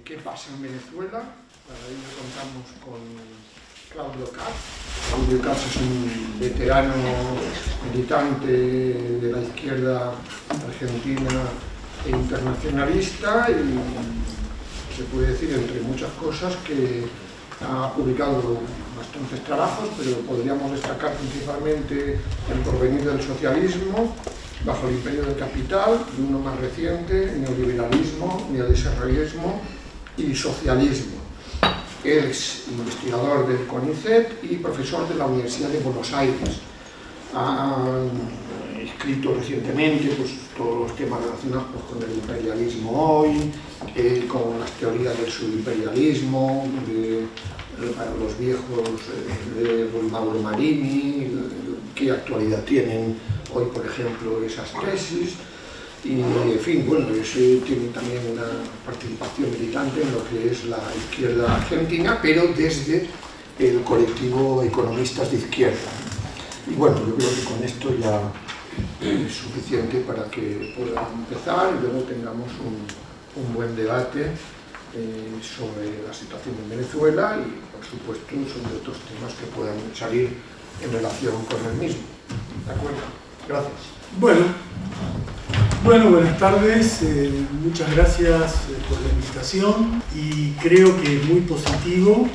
¿Qué pasa en Venezuela? Para ello contamos con Claudio Katz. Claudio Katz es un veterano militante de la izquierda argentina e internacionalista y se puede decir, entre muchas cosas, que ha publicado bastantes trabajos, pero podríamos destacar principalmente El porvenir del socialismo, Bajo el imperio del capital, y uno más reciente, Neoliberalismo, Neodesarrollismo y Socialismo. Es investigador del CONICET y profesor de la Universidad de Buenos Aires. Ha escrito recientemente todos los temas relacionados con el imperialismo hoy, con las teorías del subimperialismo, para los viejos de Mauro Marini, qué actualidad tienen hoy, por ejemplo, esas tesis. Y, en fin, bueno, tiene también una participación militante en lo que es la izquierda argentina, pero desde el colectivo Economistas de Izquierda. Y bueno, yo creo que con esto ya es suficiente para que puedan empezar y luego tengamos un buen debate sobre la situación en Venezuela y, por supuesto, sobre otros temas que puedan salir en relación con el mismo. ¿De acuerdo? Gracias. Bueno, buenas tardes, muchas gracias por la invitación y creo que es muy positivo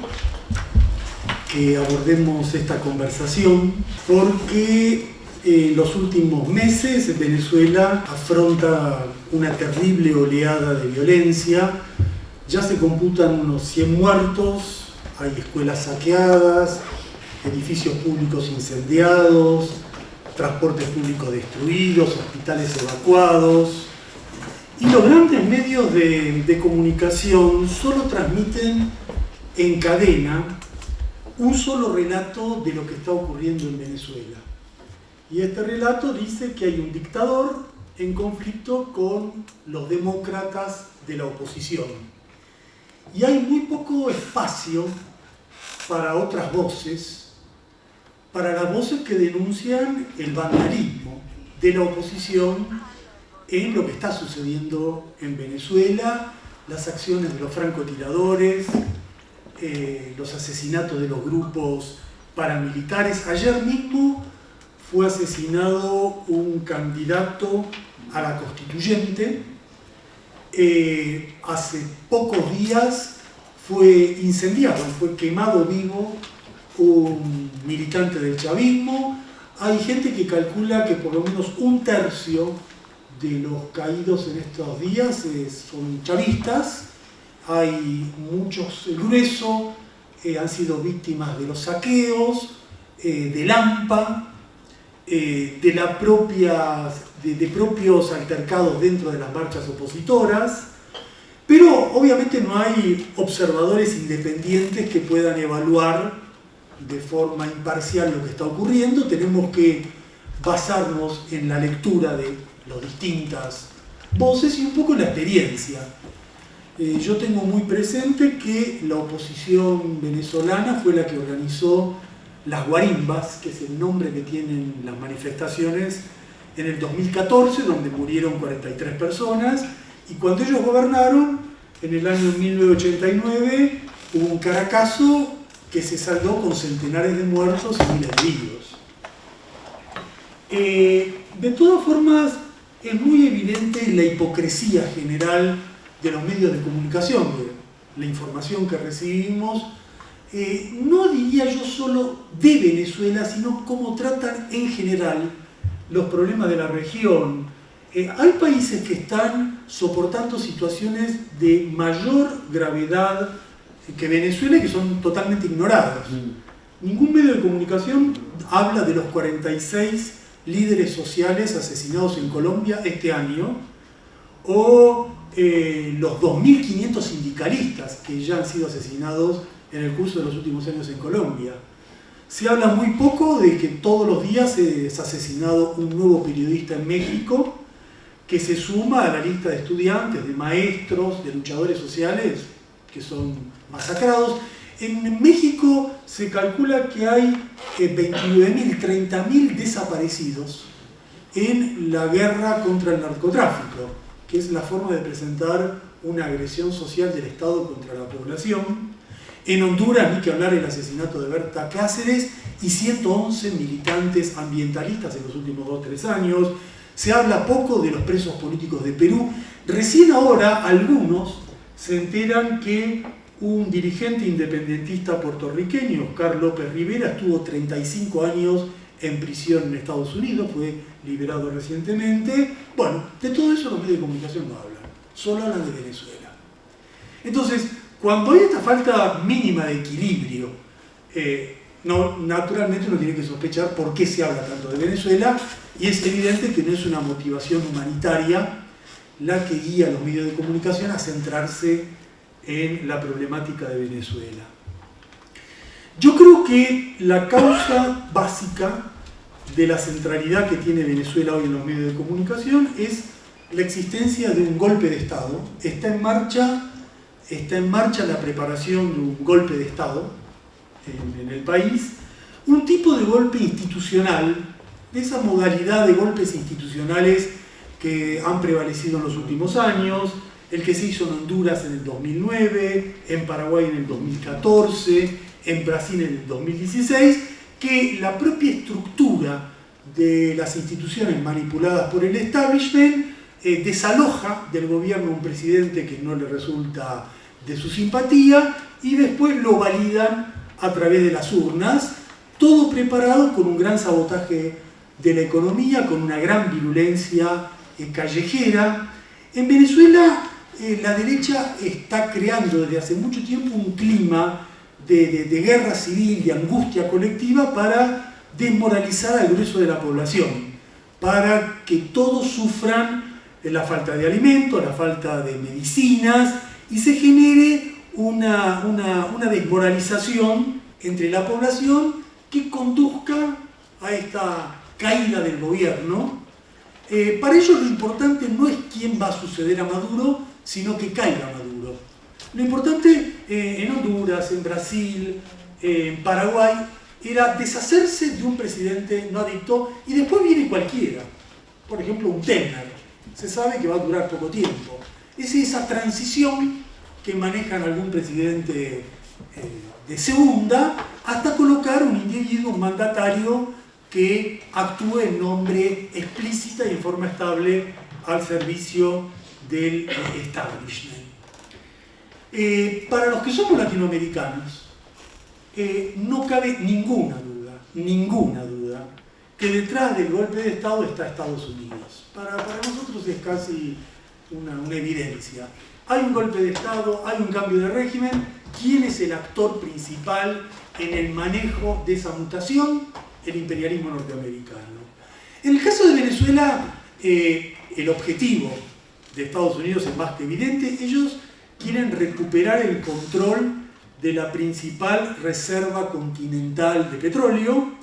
que abordemos esta conversación porque en los últimos meses Venezuela afronta una terrible oleada de violencia. Ya se computan unos 100 muertos, hay escuelas saqueadas, edificios públicos incendiados, transportes públicos destruidos, hospitales evacuados. Y los grandes medios de comunicación solo transmiten en cadena un solo relato de lo que está ocurriendo en Venezuela. Y este relato dice que hay un dictador en conflicto con los demócratas de la oposición. Y hay muy poco espacio para otras voces, para las voces que denuncian el vandalismo de la oposición en lo que está sucediendo en Venezuela, las acciones de los francotiradores, los asesinatos de los grupos paramilitares. Ayer mismo fue asesinado un candidato a la constituyente. Hace pocos días fue incendiado, fue quemado vivo un militante del chavismo. Hay gente que calcula que por lo menos un tercio de los caídos en estos días son chavistas. Hay muchos, el grueso han sido víctimas de los saqueos, del AMPA, de propios altercados dentro de las marchas opositoras. Pero obviamente no hay observadores independientes que puedan evaluar de forma imparcial lo que está ocurriendo. Tenemos que basarnos en la lectura de las distintas voces y un poco en la experiencia. Yo tengo muy presente que la oposición venezolana fue la que organizó las guarimbas, que es el nombre que tienen las manifestaciones, en el 2014, donde murieron 43 personas, y cuando ellos gobernaron, en el año 1989, hubo un Caracazo que se saldó con centenares de muertos y miles de heridos. De todas formas, es muy evidente la hipocresía general de los medios de comunicación, de la información que recibimos, no diría yo solo de Venezuela, sino cómo tratan en general los problemas de la región. Hay países que están soportando situaciones de mayor gravedad que Venezuela y que son totalmente ignorados. Ningún medio de comunicación habla de los 46 líderes sociales asesinados en Colombia este año o los 2.500 sindicalistas que ya han sido asesinados en el curso de los últimos años en Colombia. Se habla muy poco de que todos los días es asesinado un nuevo periodista en México que se suma a la lista de estudiantes, de maestros, de luchadores sociales que son masacrados. En México se calcula que hay 29.000, 30.000 desaparecidos en la guerra contra el narcotráfico, que es la forma de presentar una agresión social del Estado contra la población. En Honduras, ni que hablar el asesinato de Berta Cáceres y 111 militantes ambientalistas en los últimos 2 o 3 años. Se habla poco de los presos políticos de Perú. Recién ahora algunos se enteran que un dirigente independentista puertorriqueño, Oscar López Rivera, estuvo 35 años en prisión en Estados Unidos, fue liberado recientemente. Bueno, de todo eso los medios de comunicación no hablan, solo hablan de Venezuela. Entonces, cuando hay esta falta mínima de equilibrio, naturalmente uno tiene que sospechar por qué se habla tanto de Venezuela, y es evidente que no es una motivación humanitaria la que guía a los medios de comunicación a centrarse en la problemática de Venezuela. Yo creo que la causa básica de la centralidad que tiene Venezuela hoy en los medios de comunicación es la existencia de un golpe de Estado. Está en marcha la preparación de un golpe de Estado en el país, un tipo de golpe institucional, de esa modalidad de golpes institucionales que han prevalecido en los últimos años, el que se hizo en Honduras en el 2009, en Paraguay en el 2014, en Brasil en el 2016, que la propia estructura de las instituciones manipuladas por el establishment desaloja del gobierno a un presidente que no le resulta de su simpatía y después lo validan a través de las urnas, todo preparado con un gran sabotaje de la economía, con una gran virulencia callejera. En Venezuela la derecha está creando desde hace mucho tiempo un clima de guerra civil, de angustia colectiva para desmoralizar al grueso de la población, para que todos sufran la falta de alimentos, la falta de medicinas y se genere una desmoralización entre la población que conduzca a esta caída del gobierno. Para ellos lo importante no es quién va a suceder a Maduro, sino que caiga Maduro. Lo importante en Honduras, en Brasil, en Paraguay, era deshacerse de un presidente no adicto y después viene cualquiera. Por ejemplo, un Temer. Se sabe que va a durar poco tiempo. Es esa transición que manejan algún presidente de segunda hasta colocar un individuo, un mandatario que actúe en nombre explícita y en forma estable al servicio del establishment. Para los que somos latinoamericanos, no cabe ninguna duda, que detrás del golpe de Estado está Estados Unidos. Para nosotros es casi una evidencia. Hay un golpe de Estado, hay un cambio de régimen. ¿Quién es el actor principal en el manejo de esa mutación? El imperialismo norteamericano. En el caso de Venezuela, el objetivo de Estados Unidos es más que evidente. Ellos quieren recuperar el control de la principal reserva continental de petróleo,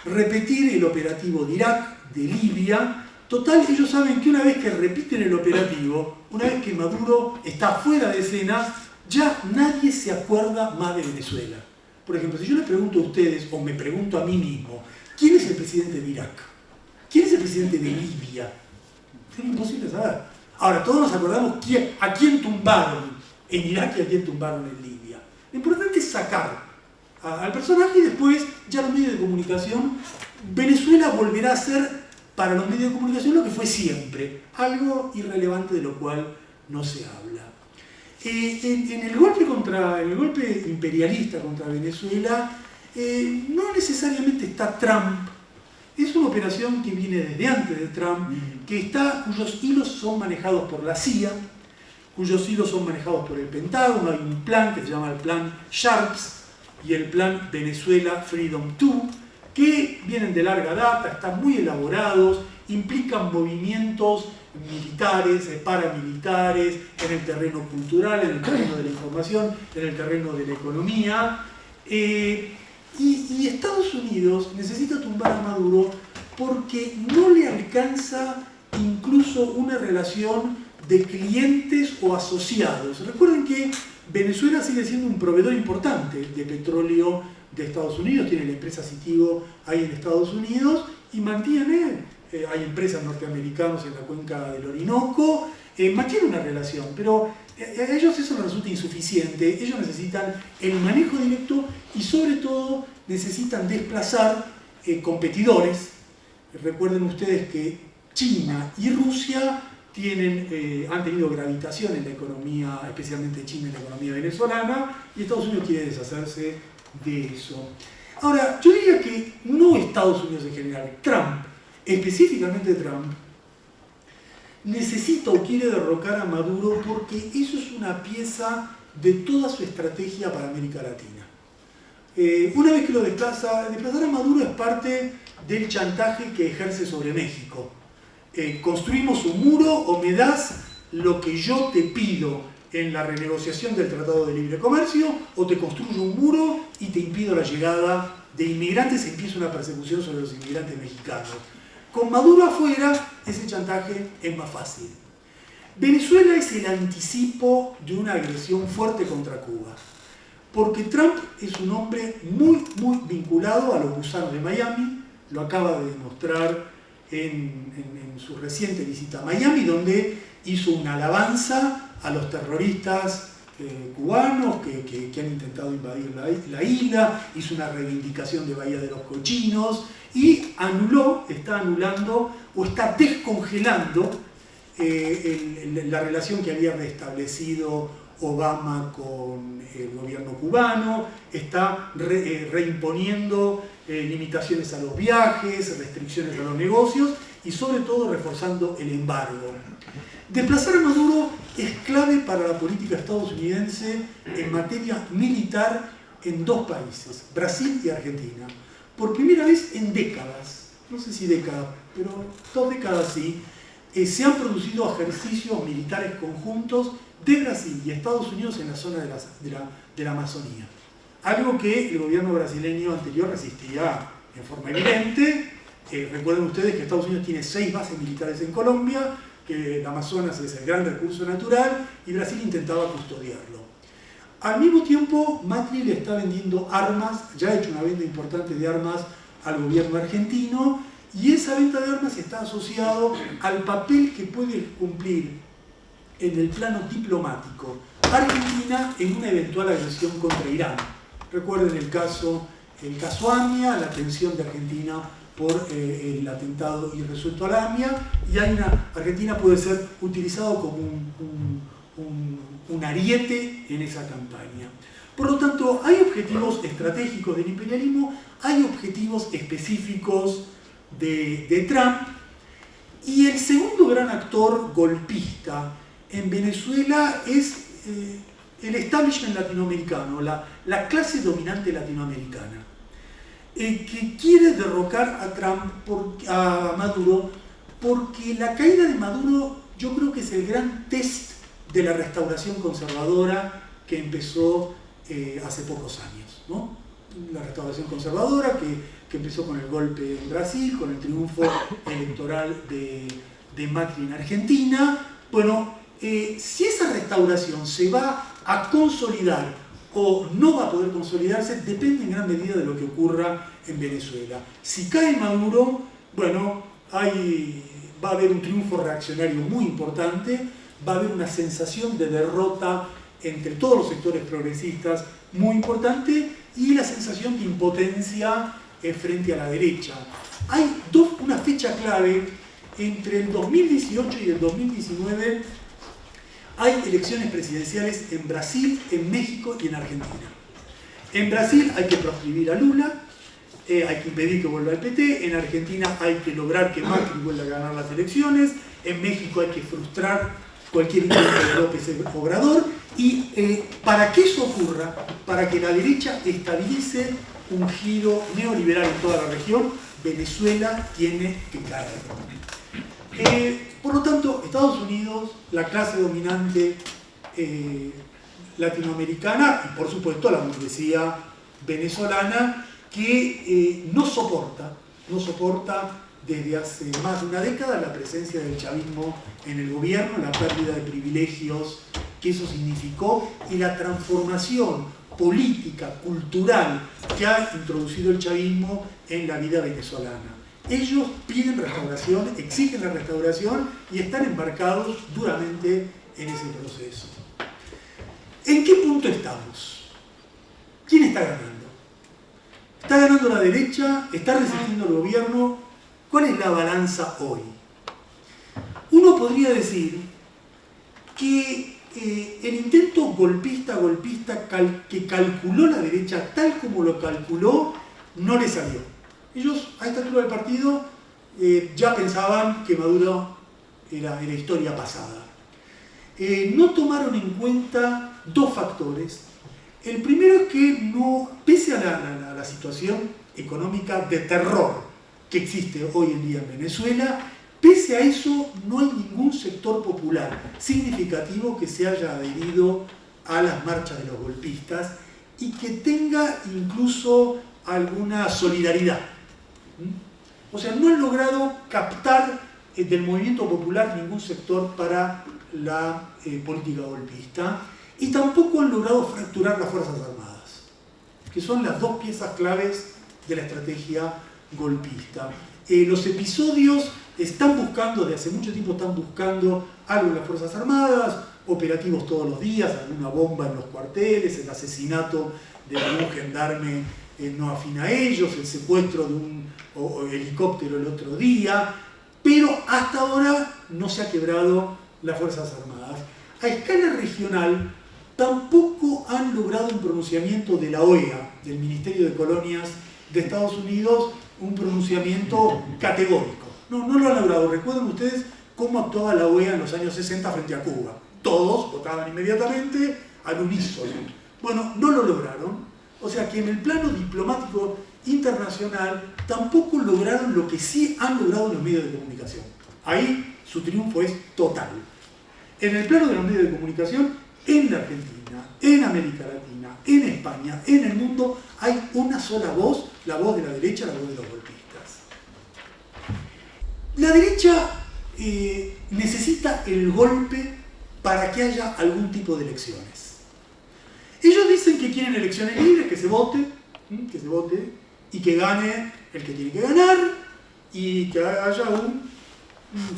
repetir el operativo de Irak, de Libia. Total, ellos saben que una vez que repiten el operativo, una vez que Maduro está fuera de escena, ya nadie se acuerda más de Venezuela. Por ejemplo, si yo les pregunto a ustedes, o me pregunto a mí mismo, ¿quién es el presidente de Irak? ¿Quién es el presidente de Libia? Es imposible saber. Ahora, todos nos acordamos a quién tumbaron en Irak y a quién tumbaron en Libia. Lo importante es sacar al personaje y después ya los medios de comunicación. Venezuela volverá a ser para los medios de comunicación lo que fue siempre, algo irrelevante de lo cual no se habla. En el golpe imperialista contra Venezuela no necesariamente está Trump. Es una operación que viene desde antes de Trump, cuyos hilos son manejados por la CIA, cuyos hilos son manejados por el Pentágono. Hay un plan que se llama el Plan Sharps y el Plan Venezuela Freedom 2, que vienen de larga data, están muy elaborados, implican movimientos militares, paramilitares, en el terreno cultural, en el terreno de la información, en el terreno de la economía. Y Estados Unidos necesita tumbar a Maduro porque no le alcanza incluso una relación de clientes o asociados. Recuerden que Venezuela sigue siendo un proveedor importante de petróleo de Estados Unidos, tiene la empresa Citigo ahí en Estados Unidos y mantiene, hay empresas norteamericanas en la cuenca del Orinoco, mantiene una relación, pero a ellos eso les resulta insuficiente. Ellos necesitan el manejo directo y sobre todo necesitan desplazar competidores. Recuerden ustedes que China y Rusia han tenido gravitación en la economía, especialmente China en la economía venezolana, y Estados Unidos quiere deshacerse de eso. Ahora, yo diría que no Estados Unidos en general, Trump, específicamente Trump, necesita o quiere derrocar a Maduro porque eso es una pieza de toda su estrategia para América Latina. Una vez que lo desplazar a Maduro es parte del chantaje que ejerce sobre México. Construimos un muro o me das lo que yo te pido en la renegociación del Tratado de Libre Comercio, o te construyo un muro y te impido la llegada de inmigrantes, empieza una persecución sobre los inmigrantes mexicanos. Con Maduro afuera, ese chantaje es más fácil. Venezuela es el anticipo de una agresión fuerte contra Cuba, porque Trump es un hombre muy vinculado a los gusanos de Miami, lo acaba de demostrar en su reciente visita a Miami, donde hizo una alabanza a los terroristas cubanos que han intentado invadir la isla, hizo una reivindicación de Bahía de los Cochinos y está anulando o está descongelando la relación que había restablecido Obama con el gobierno cubano, está reimponiendo limitaciones a los viajes, restricciones a los negocios y sobre todo reforzando el embargo. Desplazar a Maduro es clave para la política estadounidense en materia militar en dos países, Brasil y Argentina. Por primera vez en décadas, no sé si décadas, pero 2 décadas sí, se han producido ejercicios militares conjuntos de Brasil y Estados Unidos en la zona de la Amazonía. Algo que el gobierno brasileño anterior resistía en forma evidente. Recuerden ustedes que Estados Unidos tiene 6 bases militares en Colombia, que el Amazonas es el gran recurso natural y Brasil intentaba custodiarlo. Al mismo tiempo, Macri le está vendiendo armas, ya ha hecho una venta importante de armas al gobierno argentino, y esa venta de armas está asociado al papel que puede cumplir en el plano diplomático Argentina en una eventual agresión contra Irán. Recuerden el caso AMIA, la tensión de Argentina por el atentado irresuelto a la AMIA, y Argentina puede ser utilizado como un ariete en esa campaña. Por lo tanto, hay objetivos estratégicos del imperialismo, hay objetivos específicos de Trump, y el segundo gran actor golpista en Venezuela es el establishment latinoamericano, la clase dominante latinoamericana, que quiere derrocar a Maduro, porque la caída de Maduro yo creo que es el gran test de la restauración conservadora que empezó hace pocos años, ¿no? La restauración conservadora que empezó con el golpe en Brasil, con el triunfo electoral de Macri en Argentina. Bueno, si esa restauración se va a consolidar o no va a poder consolidarse, depende en gran medida de lo que ocurra en Venezuela. Si cae Maduro, bueno, va a haber un triunfo reaccionario muy importante, va a haber una sensación de derrota entre todos los sectores progresistas muy importante, y la sensación de impotencia frente a la derecha. Hay una fecha clave entre el 2018 y el 2019. Hay elecciones presidenciales en Brasil, en México y en Argentina. En Brasil hay que proscribir a Lula, hay que impedir que vuelva el PT, en Argentina hay que lograr que Macri vuelva a ganar las elecciones, en México hay que frustrar cualquier intento de López Obrador, y para que eso ocurra, para que la derecha estabilice un giro neoliberal en toda la región, Venezuela tiene que caer. Por lo tanto, Estados Unidos, la clase dominante latinoamericana y por supuesto la burguesía venezolana, que no soporta desde hace más de una década la presencia del chavismo en el gobierno, la pérdida de privilegios que eso significó y la transformación política, cultural que ha introducido el chavismo en la vida venezolana. ellos piden restauración, exigen la restauración y están embarcados duramente en ese proceso. ¿En qué punto estamos? ¿Quién está ganando? ¿Está ganando la derecha? ¿Está resistiendo el gobierno? ¿Cuál es la balanza hoy? Uno podría decir que el intento golpista que calculó la derecha tal como lo calculó, no le salió. Ellos a esta altura del partido ya pensaban que Maduro era historia pasada. No tomaron en cuenta dos factores. El primero es que pese a la situación económica de terror que existe hoy en día en Venezuela, pese a eso no hay ningún sector popular significativo que se haya adherido a las marchas de los golpistas y que tenga incluso alguna solidaridad. O sea, no han logrado captar del movimiento popular ningún sector para la política golpista y tampoco han logrado fracturar las Fuerzas Armadas, que son las dos piezas claves de la estrategia golpista. Los episodios están buscando, de hace mucho tiempo están buscando algo en las Fuerzas Armadas, operativos todos los días, alguna bomba en los cuarteles, el asesinato de algún gendarme no afín a ellos, el secuestro de un helicóptero el otro día, pero hasta ahora no se ha quebrado las Fuerzas Armadas. A escala regional tampoco han logrado un pronunciamiento de la OEA, del Ministerio de Colonias de Estados Unidos, un pronunciamiento categórico. No lo han logrado. Recuerden ustedes cómo actuaba la OEA en los años 60 frente a Cuba. Todos votaban inmediatamente al unísono. Bueno, no lo lograron. O sea que en el plano diplomático internacional tampoco lograron lo que sí han logrado en los medios de comunicación. Ahí su triunfo es total. En el plano de los medios de comunicación, en la Argentina, en América Latina, en España, en el mundo, hay una sola voz, la voz de la derecha, la voz de los golpistas. La derecha necesita el golpe para que haya algún tipo de elecciones. Ellos dicen que quieren elecciones libres, que se vote y que gane el que tiene que ganar y que haya un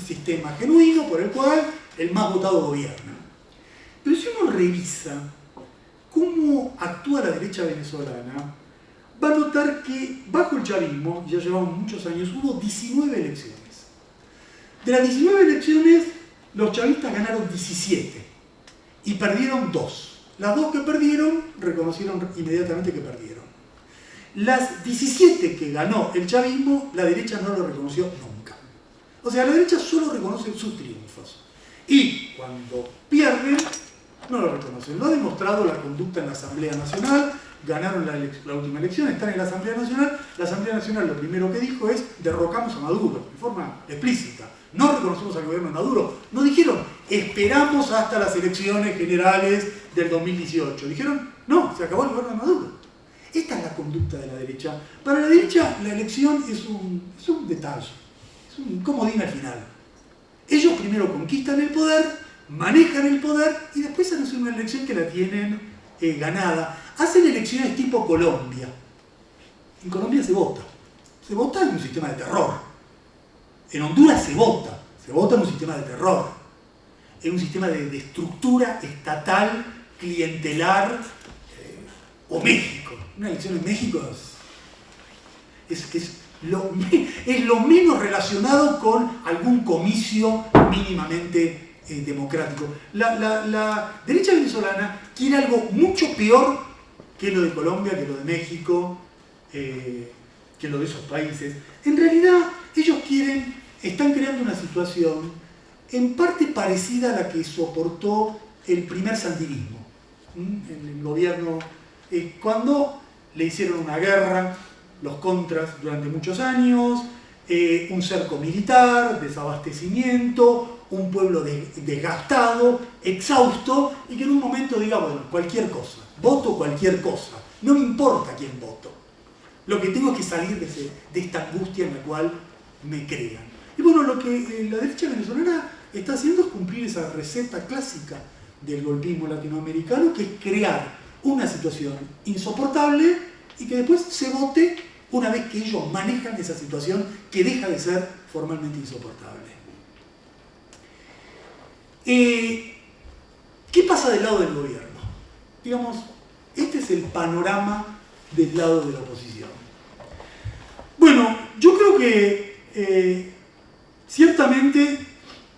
sistema genuino por el cual el más votado gobierna. Pero si uno revisa cómo actúa la derecha venezolana, va a notar que bajo el chavismo, ya llevamos muchos años, hubo 19 elecciones. De las 19 elecciones, los chavistas ganaron 17 y perdieron 2. Las 2 que perdieron, reconocieron inmediatamente que perdieron. Las 17 que ganó el chavismo, la derecha no lo reconoció nunca. O sea, la derecha solo reconoce sus triunfos. Y cuando pierden, no lo reconocen. Lo ha demostrado la conducta en la Asamblea Nacional. Ganaron la última elección, están en la Asamblea Nacional. La Asamblea Nacional lo primero que dijo es: derrocamos a Maduro, de forma explícita. No reconocemos al gobierno de Maduro. No dijeron: esperamos hasta las elecciones generales del 2018. Dijeron: no, se acabó el gobierno de Maduro. Esta es la conducta de la derecha. Para la derecha, la elección es un detalle, es un comodín al final. Ellos primero conquistan el poder, manejan el poder y después hacen una elección que la tienen ganada. Hacen elecciones tipo Colombia. En Colombia se vota. Se vota en un sistema de terror. En Honduras se vota en un sistema de terror. En un sistema de estructura estatal, clientelar, o México. Una elección en México es lo menos relacionado con algún comicio mínimamente democrático. La derecha venezolana quiere algo mucho peor que lo de Colombia, que lo de México, que lo de esos países. En realidad, ellos están creando una situación en parte parecida a la que soportó el primer sandinismo. En el gobierno, cuando le hicieron una guerra, los contras durante muchos años, un cerco militar, desabastecimiento, un pueblo desgastado, exhausto, y que en un momento diga: bueno, cualquier cosa, voto cualquier cosa, no me importa quién voto. Lo que tengo es que salir de esta angustia en la cual me crean. Y bueno, lo que la derecha venezolana está haciendo es cumplir esa receta clásica del golpismo latinoamericano, que es crear una situación insoportable y que después se vote una vez que ellos manejan esa situación que deja de ser formalmente insoportable. ¿Qué pasa del lado del gobierno? Digamos, este es el panorama del lado de la oposición. Bueno, yo creo que ciertamente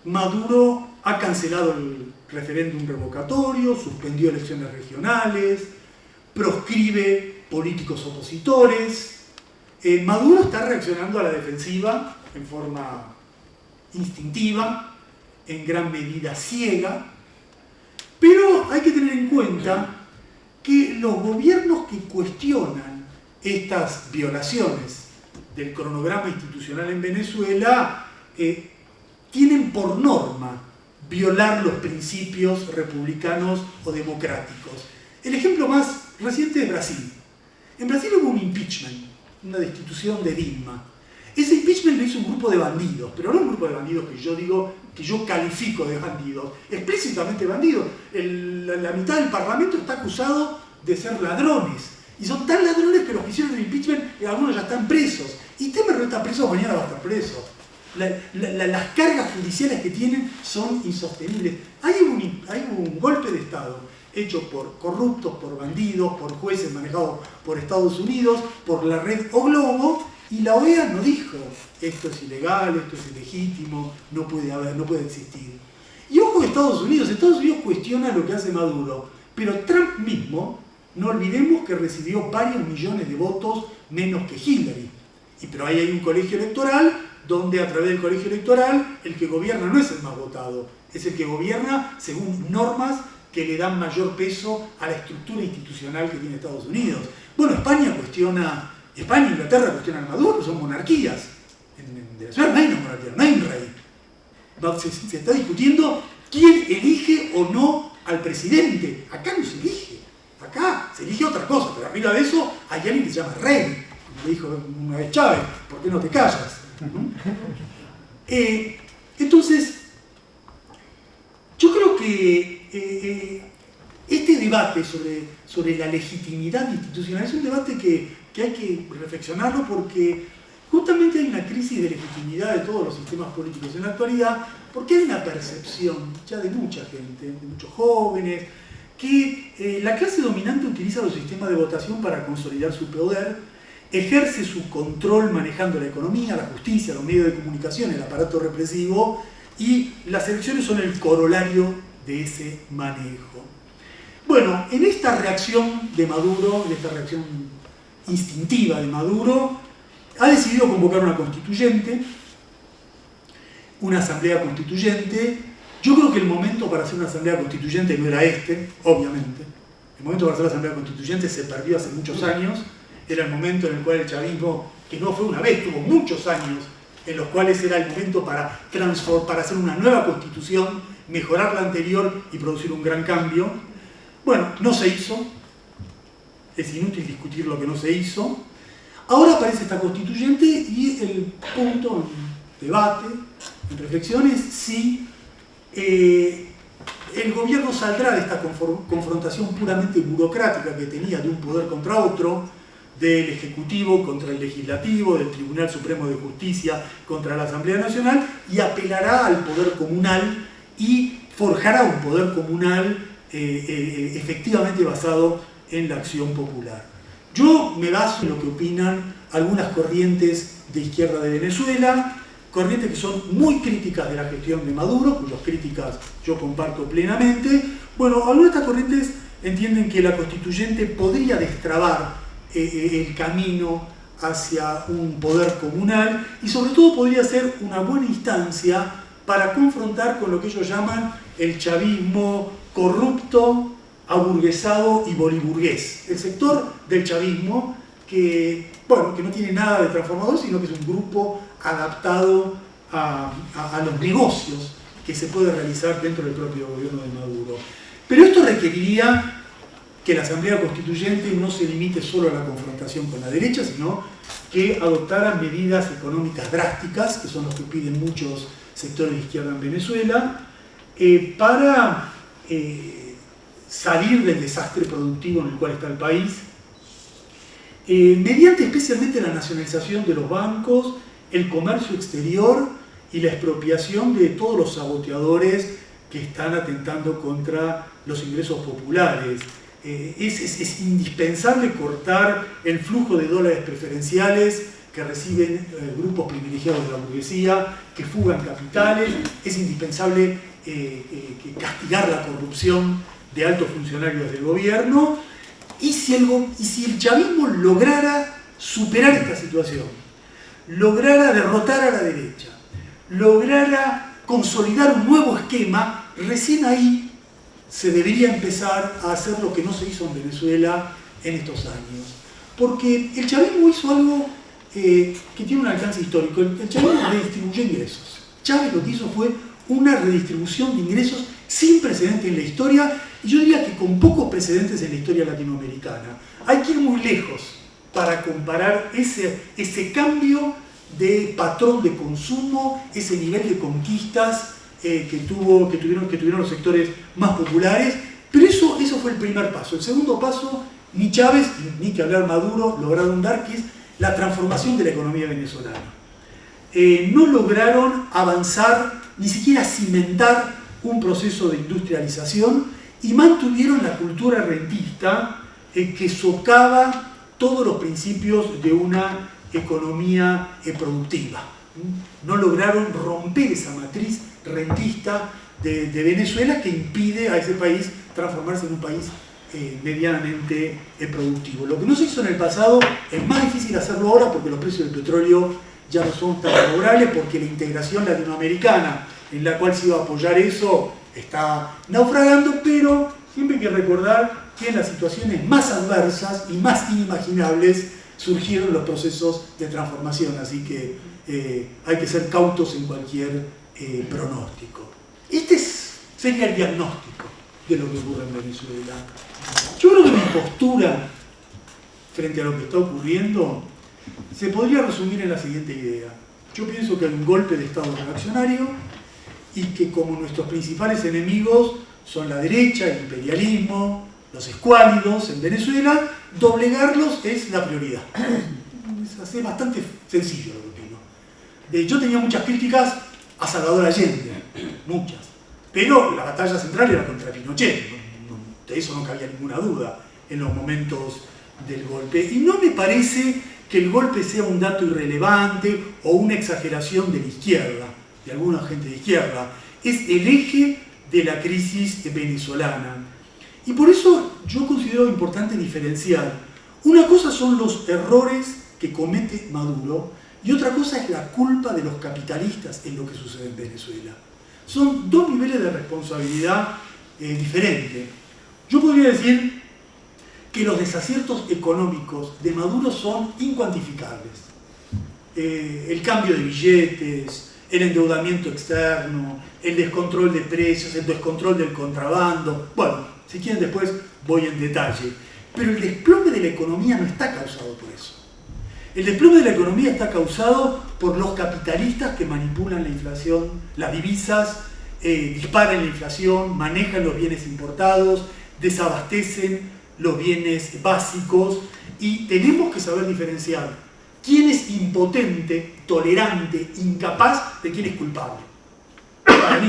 Maduro ha cancelado el referéndum revocatorio, suspendió elecciones regionales, proscribe políticos opositores. Maduro está reaccionando a la defensiva en forma instintiva, en gran medida ciega, pero hay que tener en cuenta que los gobiernos que cuestionan estas violaciones del cronograma institucional en Venezuela tienen por norma violar los principios republicanos o democráticos. El ejemplo más reciente es Brasil. En Brasil hubo un impeachment, una destitución de Dilma. Ese impeachment lo hizo un grupo de bandidos, pero no un grupo de bandidos que yo califico de bandidos, explícitamente bandidos. La mitad del Parlamento está acusado de ser ladrones. Y son tan ladrones que los que hicieron el impeachment, algunos ya están presos. Y Temer no está preso, mañana va a estar preso. Las cargas judiciales que tienen son insostenibles. Hay un golpe de Estado hecho por corruptos, por bandidos, por jueces manejados por Estados Unidos, por la red O Globo, y la OEA no dijo esto es ilegal, esto es ilegítimo, no puede existir. Y ojo de Estados Unidos cuestiona lo que hace Maduro, pero Trump mismo, no olvidemos que recibió varios millones de votos menos que Hillary. Pero ahí hay un colegio electoral donde a través del colegio electoral el que gobierna no es el más votado, es el que gobierna según normas que le dan mayor peso a la estructura institucional que tiene Estados Unidos. Bueno, España e Inglaterra cuestionan a Maduro, son monarquías. En Venezuela no hay una monarquía, no hay un rey. Se está discutiendo quién elige o no al presidente. Acá no se elige, acá se elige otra cosa, pero arriba de eso hay alguien que se llama rey. Como le dijo una vez Chávez, ¿por qué no te callas? Entonces, yo creo que este debate sobre la legitimidad institucional es un debate que hay que reflexionarlo porque justamente hay una crisis de legitimidad de todos los sistemas políticos en la actualidad, porque hay una percepción ya de mucha gente, de muchos jóvenes, que la clase dominante utiliza los sistemas de votación para consolidar su poder, ejerce su control manejando la economía, la justicia, los medios de comunicación, el aparato represivo, y las elecciones son el corolario de ese manejo. Bueno, en esta reacción de Maduro, en esta reacción instintiva de Maduro, ha decidido convocar una constituyente, una asamblea constituyente. Yo creo que el momento para hacer una asamblea constituyente no era este, obviamente. El momento para hacer la asamblea constituyente se perdió hace muchos años. Era el momento en el cual el chavismo, que no fue una vez, tuvo muchos años, en los cuales era el momento para hacer una nueva constitución, mejorar la anterior y producir un gran cambio. Bueno, no se hizo. Es inútil discutir lo que no se hizo. Ahora aparece esta constituyente y el punto en debate, en reflexión es si el gobierno saldrá de esta confrontación puramente burocrática que tenía de un poder contra otro, del Ejecutivo contra el Legislativo, del Tribunal Supremo de Justicia contra la Asamblea Nacional, y apelará al poder comunal y forjará un poder comunal efectivamente basado en la acción popular. Yo me baso en lo que opinan algunas corrientes de izquierda de Venezuela, corrientes que son muy críticas de la gestión de Maduro, cuyas críticas yo comparto plenamente. Bueno, algunas de estas corrientes entienden que la constituyente podría destrabar el camino hacia un poder comunal y sobre todo podría ser una buena instancia para confrontar con lo que ellos llaman el chavismo corrupto, aburguesado y boliburgués. El sector del chavismo que no tiene nada de transformador, sino que es un grupo adaptado a los negocios que se puede realizar dentro del propio gobierno de Maduro. Pero esto requeriría que la Asamblea Constituyente no se limite solo a la confrontación con la derecha, sino que adoptara medidas económicas drásticas, que son los que piden muchos sectores de izquierda en Venezuela, para salir del desastre productivo en el cual está el país, mediante especialmente la nacionalización de los bancos, el comercio exterior y la expropiación de todos los saboteadores que están atentando contra los ingresos populares. Es indispensable cortar el flujo de dólares preferenciales que reciben grupos privilegiados de la burguesía, que fugan capitales. Es indispensable castigar la corrupción de altos funcionarios del gobierno. Y si el chavismo lograra superar esta situación, lograra derrotar a la derecha, lograra consolidar un nuevo esquema, recién ahí se debería empezar a hacer lo que no se hizo en Venezuela en estos años. Porque el chavismo hizo algo que tiene un alcance histórico. El chavismo redistribuyó ingresos. Chávez lo que hizo fue una redistribución de ingresos sin precedentes en la historia, y yo diría que con pocos precedentes en la historia latinoamericana. Hay que ir muy lejos para comparar ese cambio de patrón de consumo, ese nivel de conquistas que tuvieron los sectores más populares, pero eso fue el primer paso. El segundo paso, ni Chávez, ni que hablar Maduro, lograron dar, que es la transformación de la economía venezolana. No lograron avanzar, ni siquiera cimentar un proceso de industrialización, y mantuvieron la cultura rentista que socava todos los principios de una economía productiva. No lograron romper esa matriz rentista de Venezuela, que impide a ese país transformarse en un país medianamente productivo. Lo que no se hizo en el pasado es más difícil hacerlo ahora, porque los precios del petróleo ya no son tan favorables, porque la integración latinoamericana en la cual se iba a apoyar eso está naufragando, pero siempre hay que recordar que en las situaciones más adversas y más inimaginables surgieron los procesos de transformación, así que hay que ser cautos en cualquier pronóstico. Este sería el diagnóstico de lo que ocurre en Venezuela. Yo creo que mi postura frente a lo que está ocurriendo se podría resumir en la siguiente idea. Yo pienso que hay un golpe de Estado reaccionario, y que como nuestros principales enemigos son la derecha, el imperialismo, los escuálidos en Venezuela, doblegarlos es la prioridad. Es bastante sencillo lo que opino. Yo tenía muchas críticas a Salvador Allende, muchas, pero la batalla central era contra Pinochet, de eso no cabía ninguna duda en los momentos del golpe. Y no me parece que el golpe sea un dato irrelevante o una exageración de la izquierda, de alguna gente de izquierda. Es el eje de la crisis venezolana. Y por eso yo considero importante diferenciar. Una cosa son los errores que comete Maduro, y otra cosa es la culpa de los capitalistas en lo que sucede en Venezuela. Son dos niveles de responsabilidad diferentes. Yo podría decir que los desaciertos económicos de Maduro son incuantificables. El cambio de billetes, el endeudamiento externo, el descontrol de precios, el descontrol del contrabando. Bueno, si quieren después voy en detalle. Pero el desplome de la economía no está causado por eso. El desplome de la economía está causado por los capitalistas que manipulan la inflación, las divisas, disparan la inflación, manejan los bienes importados, desabastecen los bienes básicos, y tenemos que saber diferenciar quién es impotente, tolerante, incapaz, de quién es culpable. Para mí,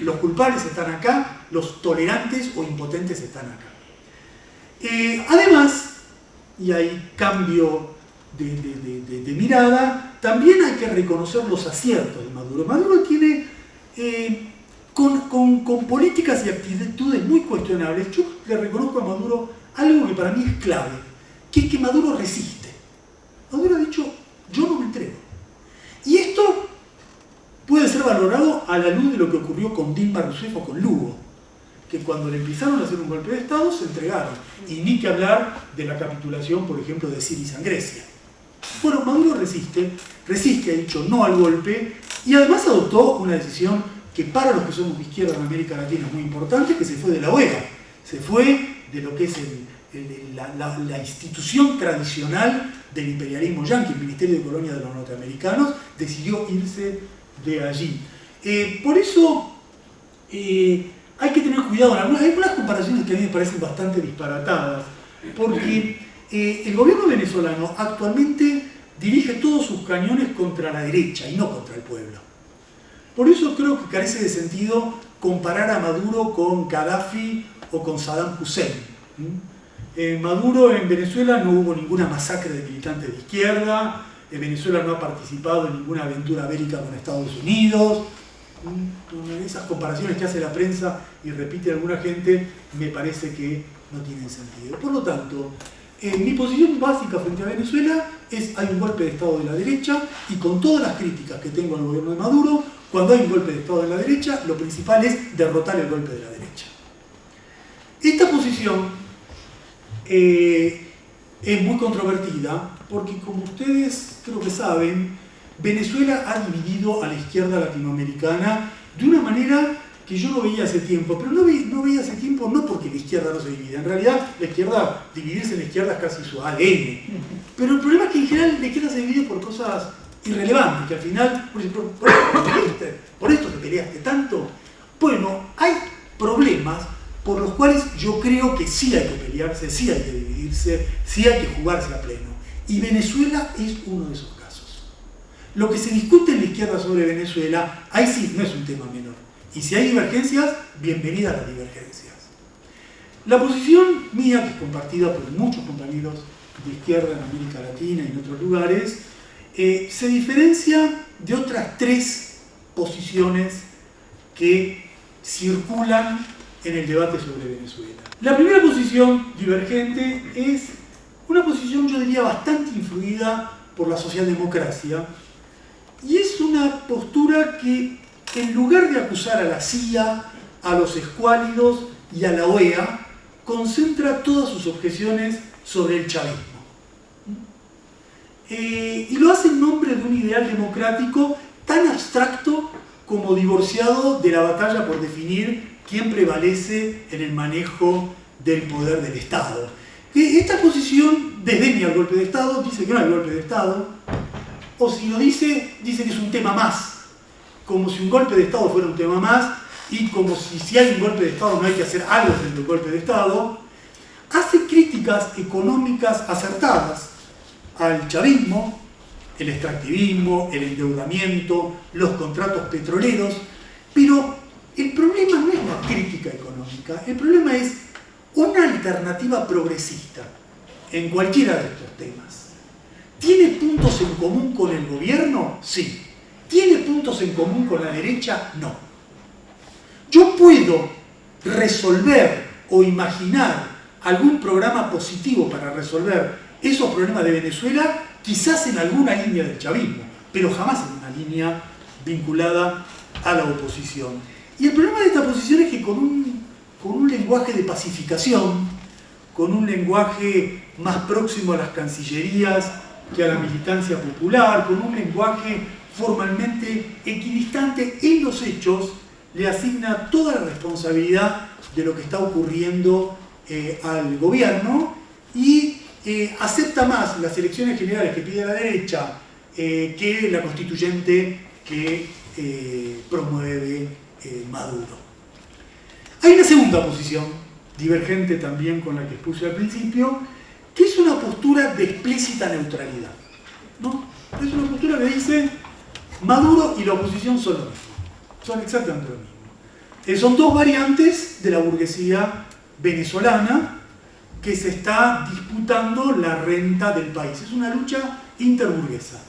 los culpables están acá, los tolerantes o impotentes están acá. Además, y hay cambio de mirada, también hay que reconocer los aciertos de Maduro. Maduro tiene, con políticas y actitudes muy cuestionables, yo le reconozco a Maduro algo que para mí es clave, que es que Maduro resiste. Maduro ha dicho, yo no me entrego. Y esto puede ser valorado a la luz de lo que ocurrió con Dilma Rousseff o con Lugo, que cuando le empezaron a hacer un golpe de Estado se entregaron. Y ni que hablar de la capitulación, por ejemplo, de Syriza en Grecia. Bueno, Maduro resiste, ha dicho no al golpe, y además adoptó una decisión que para los que somos de izquierda en América Latina es muy importante, que se fue de la OEA, se fue de lo que es la institución tradicional del imperialismo yanqui, el Ministerio de Colonia de los Norteamericanos, decidió irse de allí. Por eso hay que tener cuidado. Hay algunas comparaciones que a mí me parecen bastante disparatadas, porque el gobierno venezolano actualmente dirige todos sus cañones contra la derecha y no contra el pueblo. Por eso creo que carece de sentido comparar a Maduro con Gaddafi o con Saddam Hussein. Maduro en Venezuela no hubo ninguna masacre de militantes de izquierda, en Venezuela no ha participado en ninguna aventura bélica con Estados Unidos. Esas comparaciones que hace la prensa y repite alguna gente me parece que no tienen sentido. Por lo tanto, mi posición básica frente a Venezuela es: hay un golpe de Estado de la derecha, y con todas las críticas que tengo al gobierno de Maduro, cuando hay un golpe de Estado de la derecha, lo principal es derrotar el golpe de la derecha. Esta posición es muy controvertida porque, como ustedes creo que saben, Venezuela ha dividido a la izquierda latinoamericana de una manera que yo no veía hace tiempo, pero no veía hace tiempo no porque la izquierda no se divida, en realidad la izquierda, dividirse en la izquierda es casi su ADN, pero el problema es que en general la izquierda se divide por cosas irrelevantes, que al final, por esto te peleaste tanto. Bueno, hay problemas por los cuales yo creo que sí hay que pelearse, sí hay que dividirse, sí hay que jugarse a pleno, y Venezuela es uno de esos casos. Lo que se discute en la izquierda sobre Venezuela, ahí sí, no es un tema menor. Y si hay divergencias, bienvenida a las divergencias. La posición mía, que es compartida por muchos compañeros de izquierda en América Latina y en otros lugares, se diferencia de otras tres posiciones que circulan en el debate sobre Venezuela. La primera posición divergente es una posición, yo diría, bastante influida por la socialdemocracia, y es una postura que, en lugar de acusar a la CIA, a los escuálidos y a la OEA, concentra todas sus objeciones sobre el chavismo. Y lo hace en nombre de un ideal democrático tan abstracto como divorciado de la batalla por definir quién prevalece en el manejo del poder del Estado. Esta posición desdeña el golpe de Estado, dice que no hay golpe de Estado, o si lo dice, dice que es un tema más, como si un golpe de Estado fuera un tema más, y como si hay un golpe de Estado no hay que hacer algo frente al golpe de Estado. Hace críticas económicas acertadas al chavismo, el extractivismo, el endeudamiento, los contratos petroleros, pero el problema no es la crítica económica, el problema es una alternativa progresista en cualquiera de estos temas. ¿Tiene puntos en común con el gobierno? Sí. ¿Tiene puntos en común con la derecha? No. Yo puedo resolver o imaginar algún programa positivo para resolver esos problemas de Venezuela, quizás en alguna línea del chavismo, pero jamás en una línea vinculada a la oposición. Y el problema de esta posición es que con un lenguaje de pacificación, con un lenguaje más próximo a las cancillerías que a la militancia popular, con un lenguaje formalmente equidistante en los hechos, le asigna toda la responsabilidad de lo que está ocurriendo al gobierno y acepta más las elecciones generales que pide la derecha que la constituyente que promueve Maduro. Hay una segunda posición, divergente también con la que expuse al principio, que es una postura de explícita neutralidad, ¿no? Es una postura que dice: Maduro y la oposición son lo mismo, son exactamente lo mismo. Son dos variantes de la burguesía venezolana que se está disputando la renta del país. Es una lucha interburguesa.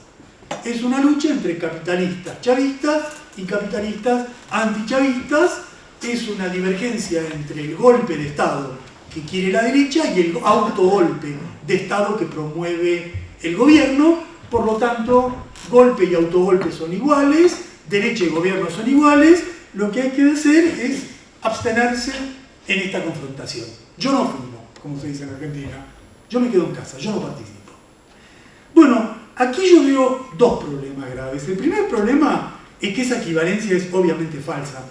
Es una lucha entre capitalistas chavistas y capitalistas antichavistas. Es una divergencia entre el golpe de Estado que quiere la derecha y el autogolpe de Estado que promueve el gobierno. Por lo tanto, golpe y autogolpe son iguales, derecha y gobierno son iguales. Lo que hay que hacer es abstenerse en esta confrontación. Yo no fumo, como se dice en Argentina. Yo me quedo en casa, yo no participo. Bueno, aquí yo veo dos problemas graves. El primer problema es que esa equivalencia es obviamente falsa.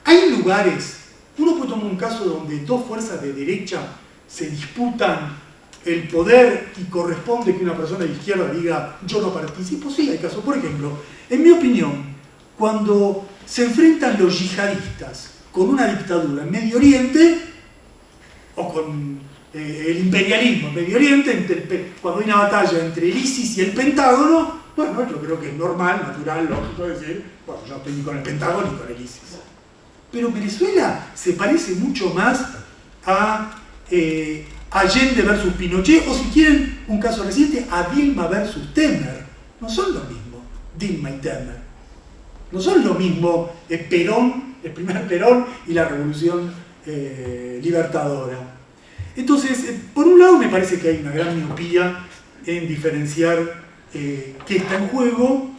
Hay lugares, uno puede tomar un caso donde dos fuerzas de derecha se disputan el poder y corresponde que una persona de izquierda diga yo no participo. Sí, hay casos. Por ejemplo, en mi opinión, cuando se enfrentan los yihadistas con una dictadura en Medio Oriente o con el imperialismo en Medio Oriente, cuando hay una batalla entre el ISIS y el Pentágono, bueno, yo creo que es normal, natural, lógico decir, bueno, yo estoy ni con el Pentágono ni con el ISIS. Pero Venezuela se parece mucho más a Allende versus Pinochet, o si quieren un caso reciente, a Dilma versus Temer. No son lo mismo, Dilma y Temer. No son lo mismo Perón, el primer Perón y la Revolución Libertadora. Entonces, por un lado me parece que hay una gran miopía en diferenciar qué está en juego,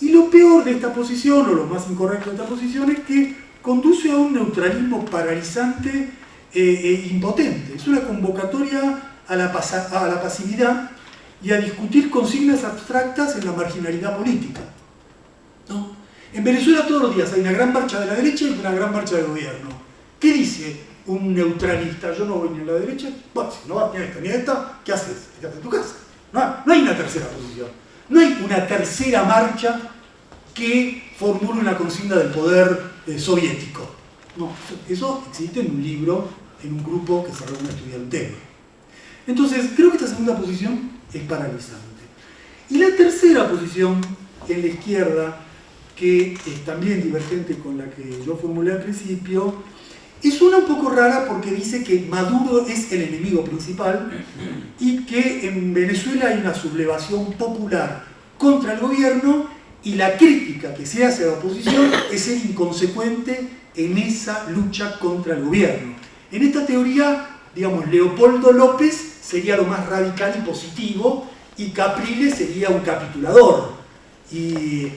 y lo peor de esta posición, o lo más incorrecto de esta posición, es que conduce a un neutralismo paralizante e impotente. Es una convocatoria a la pasividad y a discutir consignas abstractas en la marginalidad política, ¿no? En Venezuela todos los días hay una gran marcha de la derecha y una gran marcha del gobierno. ¿Qué dice un neutralista? Yo no voy ni a la derecha. Bueno, si no vas ni a esta ni a esta, ¿qué haces? Quédate en tu casa. No hay una tercera posición. No hay una tercera marcha que formule una consigna del poder soviético. No, eso existe en un libro, en un grupo que se reúne a estudiar un tema. Entonces, creo que esta segunda posición es paralizante. Y la tercera posición en la izquierda, que es también divergente con la que yo formulé al principio, es una un poco rara porque dice que Maduro es el enemigo principal y que en Venezuela hay una sublevación popular contra el gobierno, y la crítica que se hace a la oposición es ser inconsecuente en esa lucha contra el gobierno. En esta teoría, digamos, Leopoldo López sería lo más radical y positivo, y Capriles sería un capitulador. Y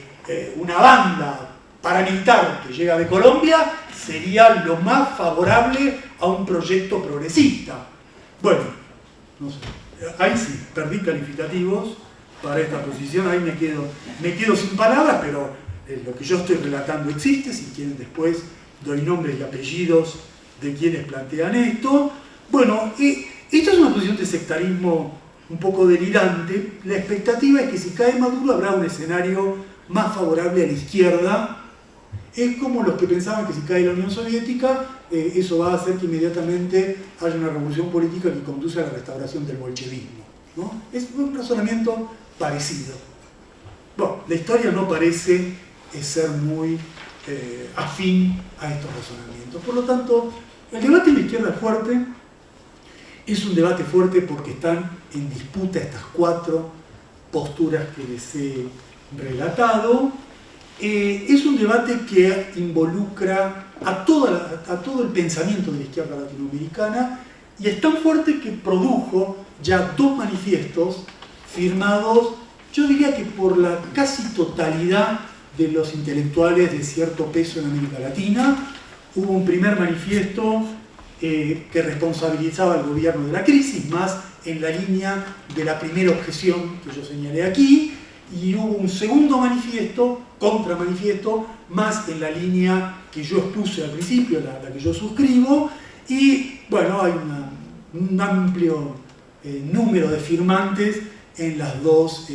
una banda paramilitar que llega de Colombia sería lo más favorable a un proyecto progresista. Bueno, no sé, ahí sí, perdí calificativos para esta posición, ahí me quedo sin palabras, pero lo que yo estoy relatando existe. Si quieren después doy nombres y apellidos de quienes plantean esto. Bueno, esta es una posición de sectarismo un poco delirante. La expectativa es que si cae Maduro habrá un escenario más favorable a la izquierda. Es como los que pensaban que si cae la Unión Soviética, eso va a hacer que inmediatamente haya una revolución política que conduce a la restauración del bolchevismo, ¿no? Es un razonamiento parecido. Bueno, la historia no parece ser muy afín a estos razonamientos. Por lo tanto, el debate en la izquierda es fuerte. Es un debate fuerte porque están en disputa estas cuatro posturas que les he relatado. Es un debate que involucra a todo el pensamiento de la izquierda latinoamericana, y es tan fuerte que produjo ya dos manifiestos firmados, yo diría que por la casi totalidad de los intelectuales de cierto peso en América Latina. Hubo un primer manifiesto que responsabilizaba al gobierno de la crisis, más en la línea de la primera objeción que yo señalé aquí, y hubo un segundo manifiesto, contramanifiesto, más en la línea que yo expuse al principio, la que yo suscribo, y bueno, hay un amplio número de firmantes en las dos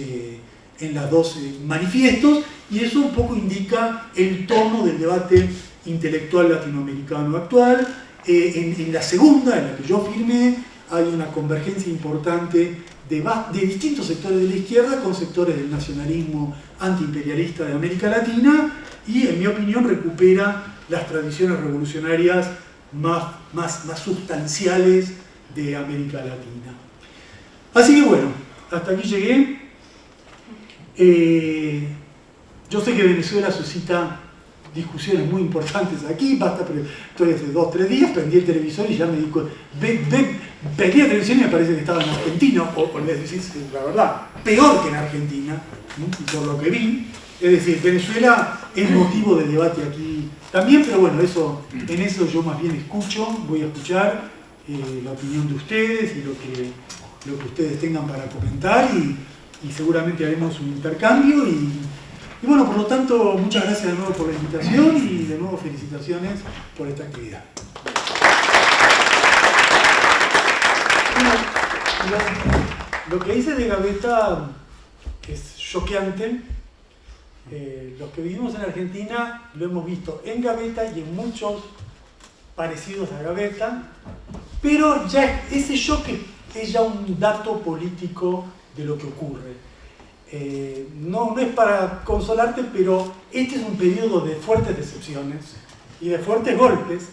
manifiestos, y eso un poco indica el tono del debate intelectual latinoamericano actual. En la segunda, en la que yo firmé, hay una convergencia importante de distintos sectores de la izquierda con sectores del nacionalismo antiimperialista de América Latina, y en mi opinión recupera las tradiciones revolucionarias más sustanciales de América Latina. Así que bueno, hasta aquí llegué. Yo sé que Venezuela suscita discusiones muy importantes aquí, estoy hace 2 o 3 días, prendí el televisor y ya me di cuenta, prendí la televisión y me parece que estaba en Argentina, o les decís la verdad, peor que en Argentina, ¿no? Por lo que vi. Es decir, Venezuela es motivo de debate aquí también, pero bueno, en eso yo más bien voy a escuchar la opinión de ustedes y lo que ustedes tengan para comentar, y seguramente haremos un intercambio. Y bueno, por lo tanto, muchas gracias de nuevo por la invitación, y de nuevo felicitaciones por esta actividad. Lo que dice de Gavetta es choqueante. Los que vivimos en Argentina lo hemos visto en Gavetta y en muchos parecidos a Gavetta. pero ya ese shock es ya un dato político de lo que ocurre. No es para consolarte, pero este es un periodo de fuertes decepciones y de fuertes golpes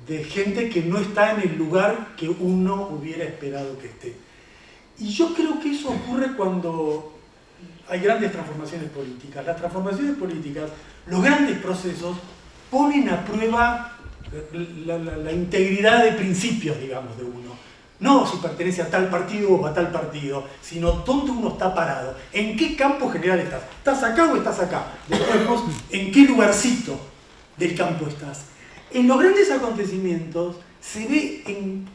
de gente que no está en el lugar que uno hubiera esperado que esté. Y yo creo que eso ocurre cuando hay grandes transformaciones políticas. Las transformaciones políticas, los grandes procesos, ponen a prueba la integridad de principios, digamos, de uno. No si pertenece a tal partido o a tal partido, sino dónde uno está parado, en qué campo general estás. ¿Estás acá o estás acá? Después vos, en qué lugarcito del campo estás. En los grandes acontecimientos se ve en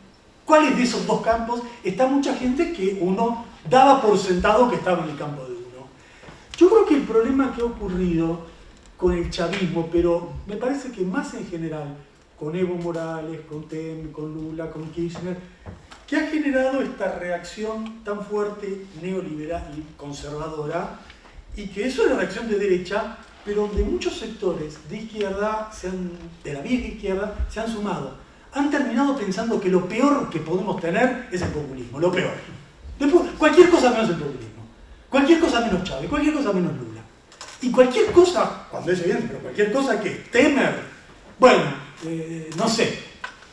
cuáles de esos dos campos está mucha gente que uno daba por sentado que estaba en el campo de uno. Yo creo que el problema que ha ocurrido con el chavismo, pero me parece que más en general, con Evo Morales, con Temer, con Lula, con Kirchner, que ha generado esta reacción tan fuerte, neoliberal y conservadora, y que eso es la reacción de derecha, pero donde muchos sectores de izquierda, de la vieja izquierda, se han sumado. Han terminado pensando que lo peor que podemos tener es el populismo, lo peor. Después, cualquier cosa menos el populismo, cualquier cosa menos Chávez, cualquier cosa menos Lula. Y cualquier cosa, cuando es evidente, pero cualquier cosa que Temer, bueno, no sé,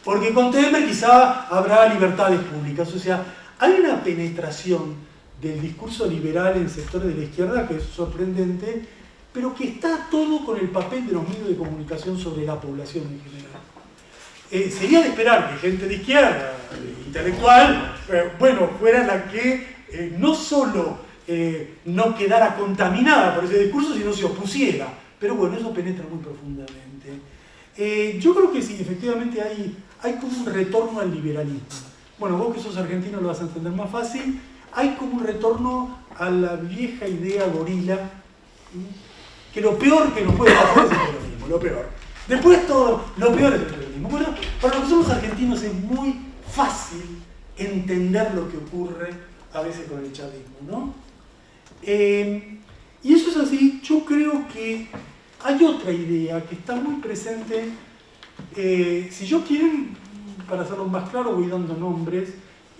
porque con Temer quizá habrá libertades públicas. O sea, hay una penetración del discurso liberal en sectores de la izquierda que es sorprendente, pero que está todo con el papel de los medios de comunicación sobre la población en general. Sería de esperar que gente de izquierda, intelectual, fuera la que no solo no quedara contaminada por ese discurso, sino se opusiera. Pero bueno, eso penetra muy profundamente. Yo creo que sí, efectivamente hay como un retorno al liberalismo. Bueno, vos que sos argentino lo vas a entender más fácil. Hay como un retorno a la vieja idea gorila, que lo peor que nos puede pasar es el peronismo, lo peor. Después todo, lo peor es el peronismo. Bueno, para los que somos argentinos es muy fácil entender lo que ocurre a veces con el chavismo, ¿no? Y eso es así. Yo creo que hay otra idea que está muy presente. Si yo quieren, para hacerlo más claro, voy dando nombres.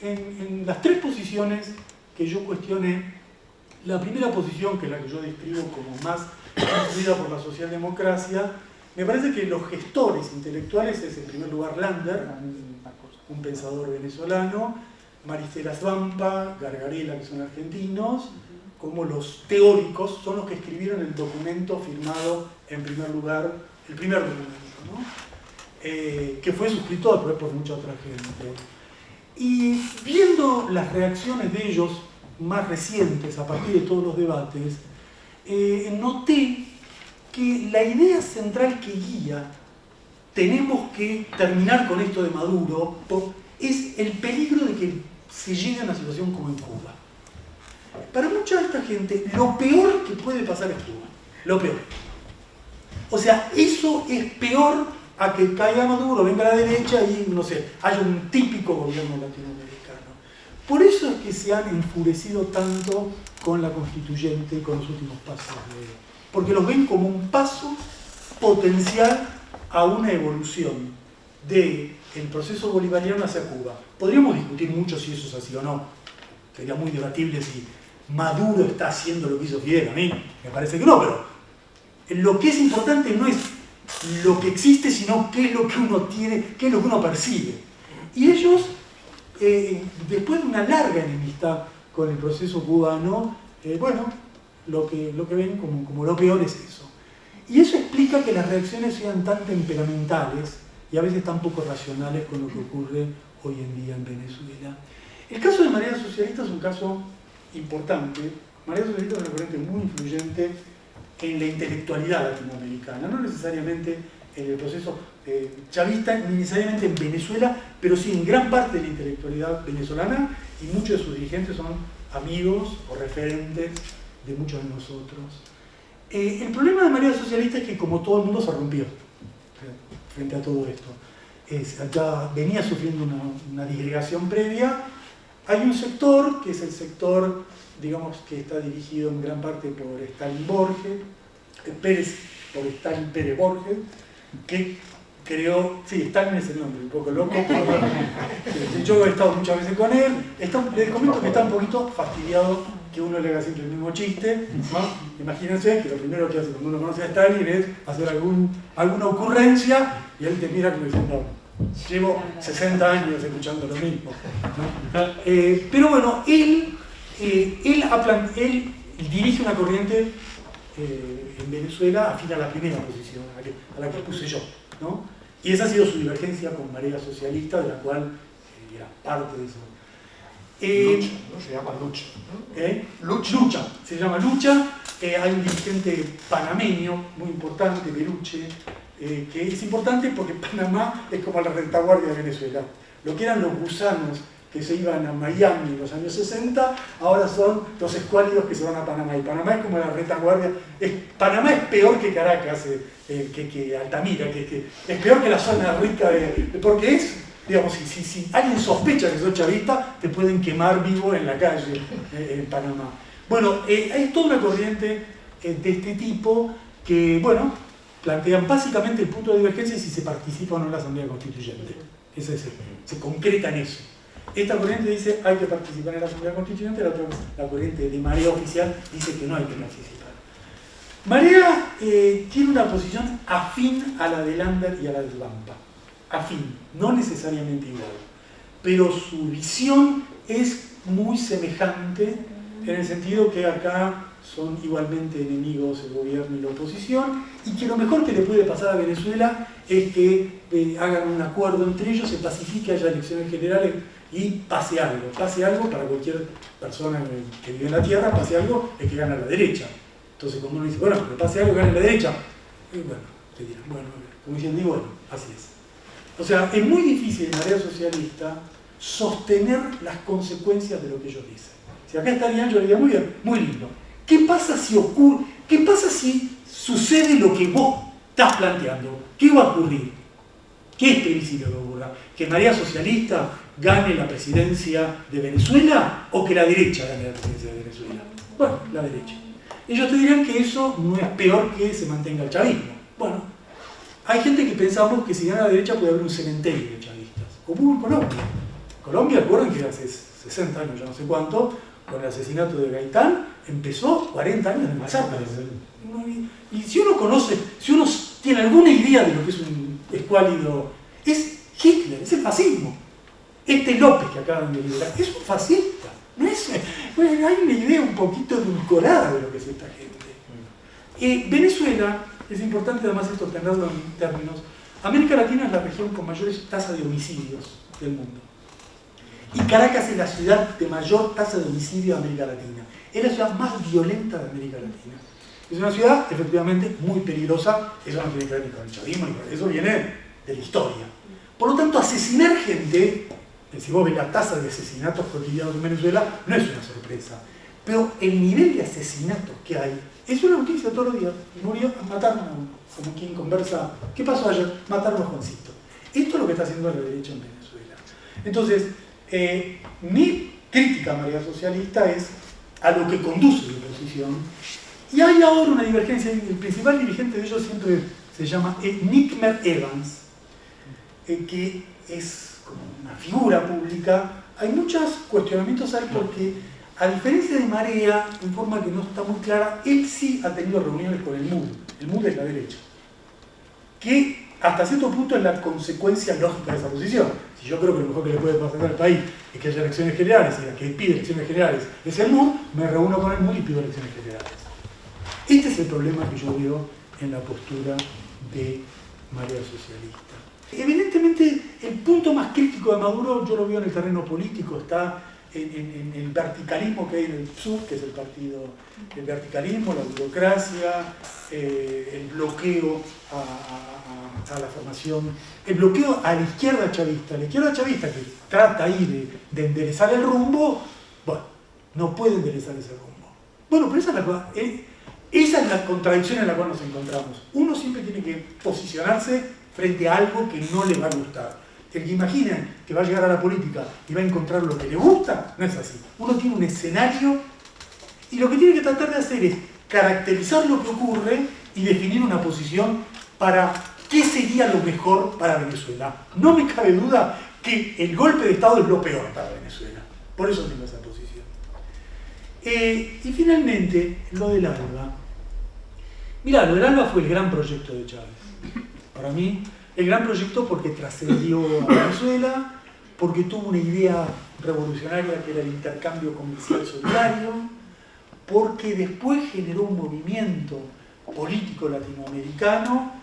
En las tres posiciones que yo cuestioné, la primera posición, que es la que yo describo como más influida por la socialdemocracia, me parece que los gestores intelectuales es en primer lugar Lander, un pensador venezolano, Maristela Svampa, Gargarella, que son argentinos, como los teóricos son los que escribieron el documento firmado en primer lugar, el primer documento, ¿no? Que fue suscrito después por mucha otra gente. Y viendo las reacciones de ellos más recientes a partir de todos los debates, noté que la idea central que guía, tenemos que terminar con esto de Maduro, es el peligro de que se llegue a una situación como en Cuba. Para mucha de esta gente, lo peor que puede pasar es Cuba. Lo peor. O sea, eso es peor a que caiga Maduro, venga la derecha y, no sé, haya un típico gobierno latinoamericano. Por eso es que se han enfurecido tanto con la constituyente y con los últimos pasos de... Porque los ven como un paso potencial a una evolución del proceso bolivariano hacia Cuba. Podríamos discutir mucho si eso es así o no. Sería muy debatible si Maduro está haciendo lo que hizo Fidel. A mí me parece que no, pero lo que es importante no es lo que existe, sino qué es lo que uno tiene, qué es lo que uno percibe. Y ellos, después de una larga enemistad con el proceso cubano, lo que ven como lo peor es eso. Y eso explica que las reacciones sean tan temperamentales y a veces tan poco racionales con lo que ocurre hoy en día en Venezuela. El caso de Marea Socialista es un caso importante. Marea Socialista es un referente muy influyente en la intelectualidad latinoamericana, no necesariamente en el proceso chavista, ni necesariamente en Venezuela, pero sí en gran parte de la intelectualidad venezolana, y muchos de sus dirigentes son amigos o referentes de muchos de nosotros. El problema de Marea Socialista es que, como todo el mundo, se rompió frente a todo esto. Ya venía sufriendo una disgregación previa. Hay un sector, que es el sector, digamos, que está dirigido en gran parte por Stalin Borges, por Stalin Pérez Borges, que creó, sí, Stalin es el nombre, un poco loco, pero yo he estado muchas veces con él, les comento que está un poquito fastidiado que uno le haga siempre el mismo chiste, ¿no? Imagínense que lo primero que hace cuando uno conoce a Stalin es hacer alguna ocurrencia y él te mira como diciendo, llevo 60 años escuchando lo mismo, ¿no? Pero bueno, él dirige una corriente en Venezuela afín a la primera posición, a la que puse yo, ¿no? Y esa ha sido su divergencia con Marea Socialista, de la cual era parte de eso. Lucha, ¿no? Se llama Lucha, ¿no? Lucha, se llama Lucha. Hay un dirigente panameño muy importante, Beluche, que es importante porque Panamá es como la retaguardia de Venezuela. Lo que eran los gusanos que se iban a Miami en los años 60, ahora son los escuálidos que se van a Panamá. Y Panamá es como la retaguardia. Panamá es peor que Caracas, que Altamira, que es peor que la zona rica, porque es, digamos, si alguien sospecha que sos chavista, te pueden quemar vivo en la calle en Panamá. Bueno, hay toda una corriente de este tipo que, bueno, plantean básicamente el punto de divergencia si se participa o no en la Asamblea Constituyente. Se concreta en eso. Esta corriente dice hay que participar en la Asamblea Constituyente, la corriente de Marea Oficial dice que no hay que participar. Marea tiene una posición afín a la de Lander y a la de Lampa. Afín, no necesariamente igual. Pero su visión es muy semejante en el sentido que acá son igualmente enemigos el gobierno y la oposición, y que lo mejor que le puede pasar a Venezuela es que hagan un acuerdo entre ellos, se pacifique, haya elecciones generales y pase algo para cualquier persona que vive en la tierra, pase algo, es que gana la derecha. Entonces cuando uno dice, bueno, que pase algo, gane la derecha, y bueno, te dirán, bueno, como diciendo, y bueno, así es. O sea, es muy difícil en Marea Socialista sostener las consecuencias de lo que ellos dicen. Si acá estarían, yo diría, muy bien, muy lindo. ¿Qué pasa si sucede lo que vos estás planteando? ¿Qué va a ocurrir? ¿Qué es previsible que ocurra? ¿Que Marea Socialista gane la presidencia de Venezuela o que la derecha gane la presidencia de Venezuela? Bueno, la derecha. Ellos te dirán que eso no es peor que se mantenga el chavismo. Bueno, hay gente que pensamos que si gana la derecha puede haber un cementerio de chavistas, como hubo en Colombia. Colombia, recuerden que hace 60 años, ya no sé cuánto, con el asesinato de Gaitán, empezó 40 años de masacre. Y si uno conoce, si uno tiene alguna idea de lo que es un escuálido, es Hitler, es el fascismo. Este López que acaban de liberar es un fascista. No es, bueno, hay una idea un poquito edulcorada de lo que es esta gente. Venezuela, es importante además esto tenerlo en términos, América Latina es la región con mayores tasas de homicidios del mundo. Y Caracas es la ciudad de mayor tasa de homicidio de América Latina. Es la ciudad más violenta de América Latina. Es una ciudad, efectivamente, muy peligrosa. Eso no tiene que ver ni con el chavismo, eso viene de la historia. Por lo tanto, asesinar gente, si vos ves la tasa de asesinatos cotidianos en Venezuela, no es una sorpresa. Pero el nivel de asesinatos que hay es una noticia todos los días. Murió, mataron a uno. Como quien conversa, ¿qué pasó ayer? Mataron a Juancito. Esto es lo que está haciendo la derecha en Venezuela. Entonces, mi crítica a Marea Socialista es a lo que conduce la oposición. Y hay ahora una divergencia. El principal dirigente de ellos siempre se llama Nickmer Evans, que es como una figura pública. Hay muchos cuestionamientos ahí porque, a diferencia de Marea, en forma que no está muy clara, él sí ha tenido reuniones con el MUD. El MUD es la derecha, que hasta cierto punto es la consecuencia lógica de esa posición. Si yo creo que lo mejor que le puede pasar al país es que haya elecciones generales, y la que pide elecciones generales es el MUD, me reúno con el MUD y pido elecciones generales. Este es el problema que yo veo en la postura de Marea Socialista. Evidentemente, el punto más crítico de Maduro yo lo veo en el terreno político, está en el verticalismo que hay en el PSUV, que es el partido del verticalismo, la burocracia, el bloqueo a la formación, el bloqueo a la izquierda chavista que trata ahí de enderezar el rumbo, bueno, no puede enderezar ese rumbo. Bueno, pero esa es la contradicción en la cual nos encontramos. Uno siempre tiene que posicionarse frente a algo que no le va a gustar. El que imagina que va a llegar a la política y va a encontrar lo que le gusta, no es así. Uno tiene un escenario y lo que tiene que tratar de hacer es caracterizar lo que ocurre y definir una posición para ¿qué sería lo mejor para Venezuela? No me cabe duda que el golpe de Estado es lo peor para Venezuela. Por eso tengo esa posición. Y finalmente, lo del ALBA. Mirá, lo del ALBA fue el gran proyecto de Chávez. Para mí, el gran proyecto porque trascendió a Venezuela, porque tuvo una idea revolucionaria que era el intercambio comercial solidario, porque después generó un movimiento político latinoamericano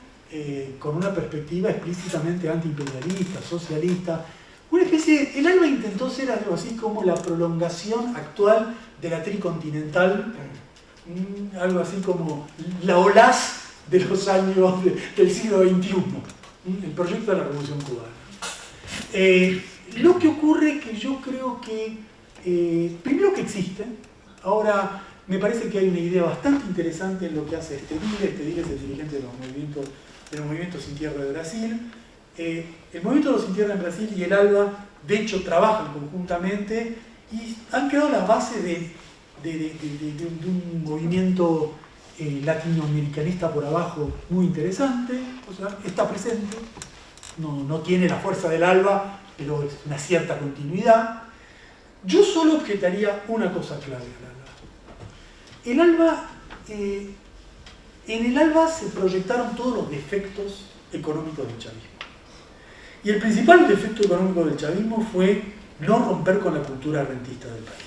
con una perspectiva explícitamente antiimperialista, socialista. Una especie, el ALBA intentó ser algo así como la prolongación actual de la tricontinental, algo así como la OLAS de los años del siglo XXI, el proyecto de la Revolución Cubana. Lo que ocurre que yo creo que, primero que existe, ahora me parece que hay una idea bastante interesante en lo que hace Estedile es el dirigente de los movimientos Sin Tierra de Brasil. El movimiento de los Sin Tierra en Brasil y el ALBA, de hecho, trabajan conjuntamente y han creado la base de un movimiento latinoamericanista por abajo muy interesante, o sea, está presente, no tiene la fuerza del ALBA, pero es una cierta continuidad. Yo solo objetaría una cosa clave al ALBA. En el ALBA se proyectaron todos los defectos económicos del chavismo. Y el principal defecto económico del chavismo fue no romper con la cultura rentista del país.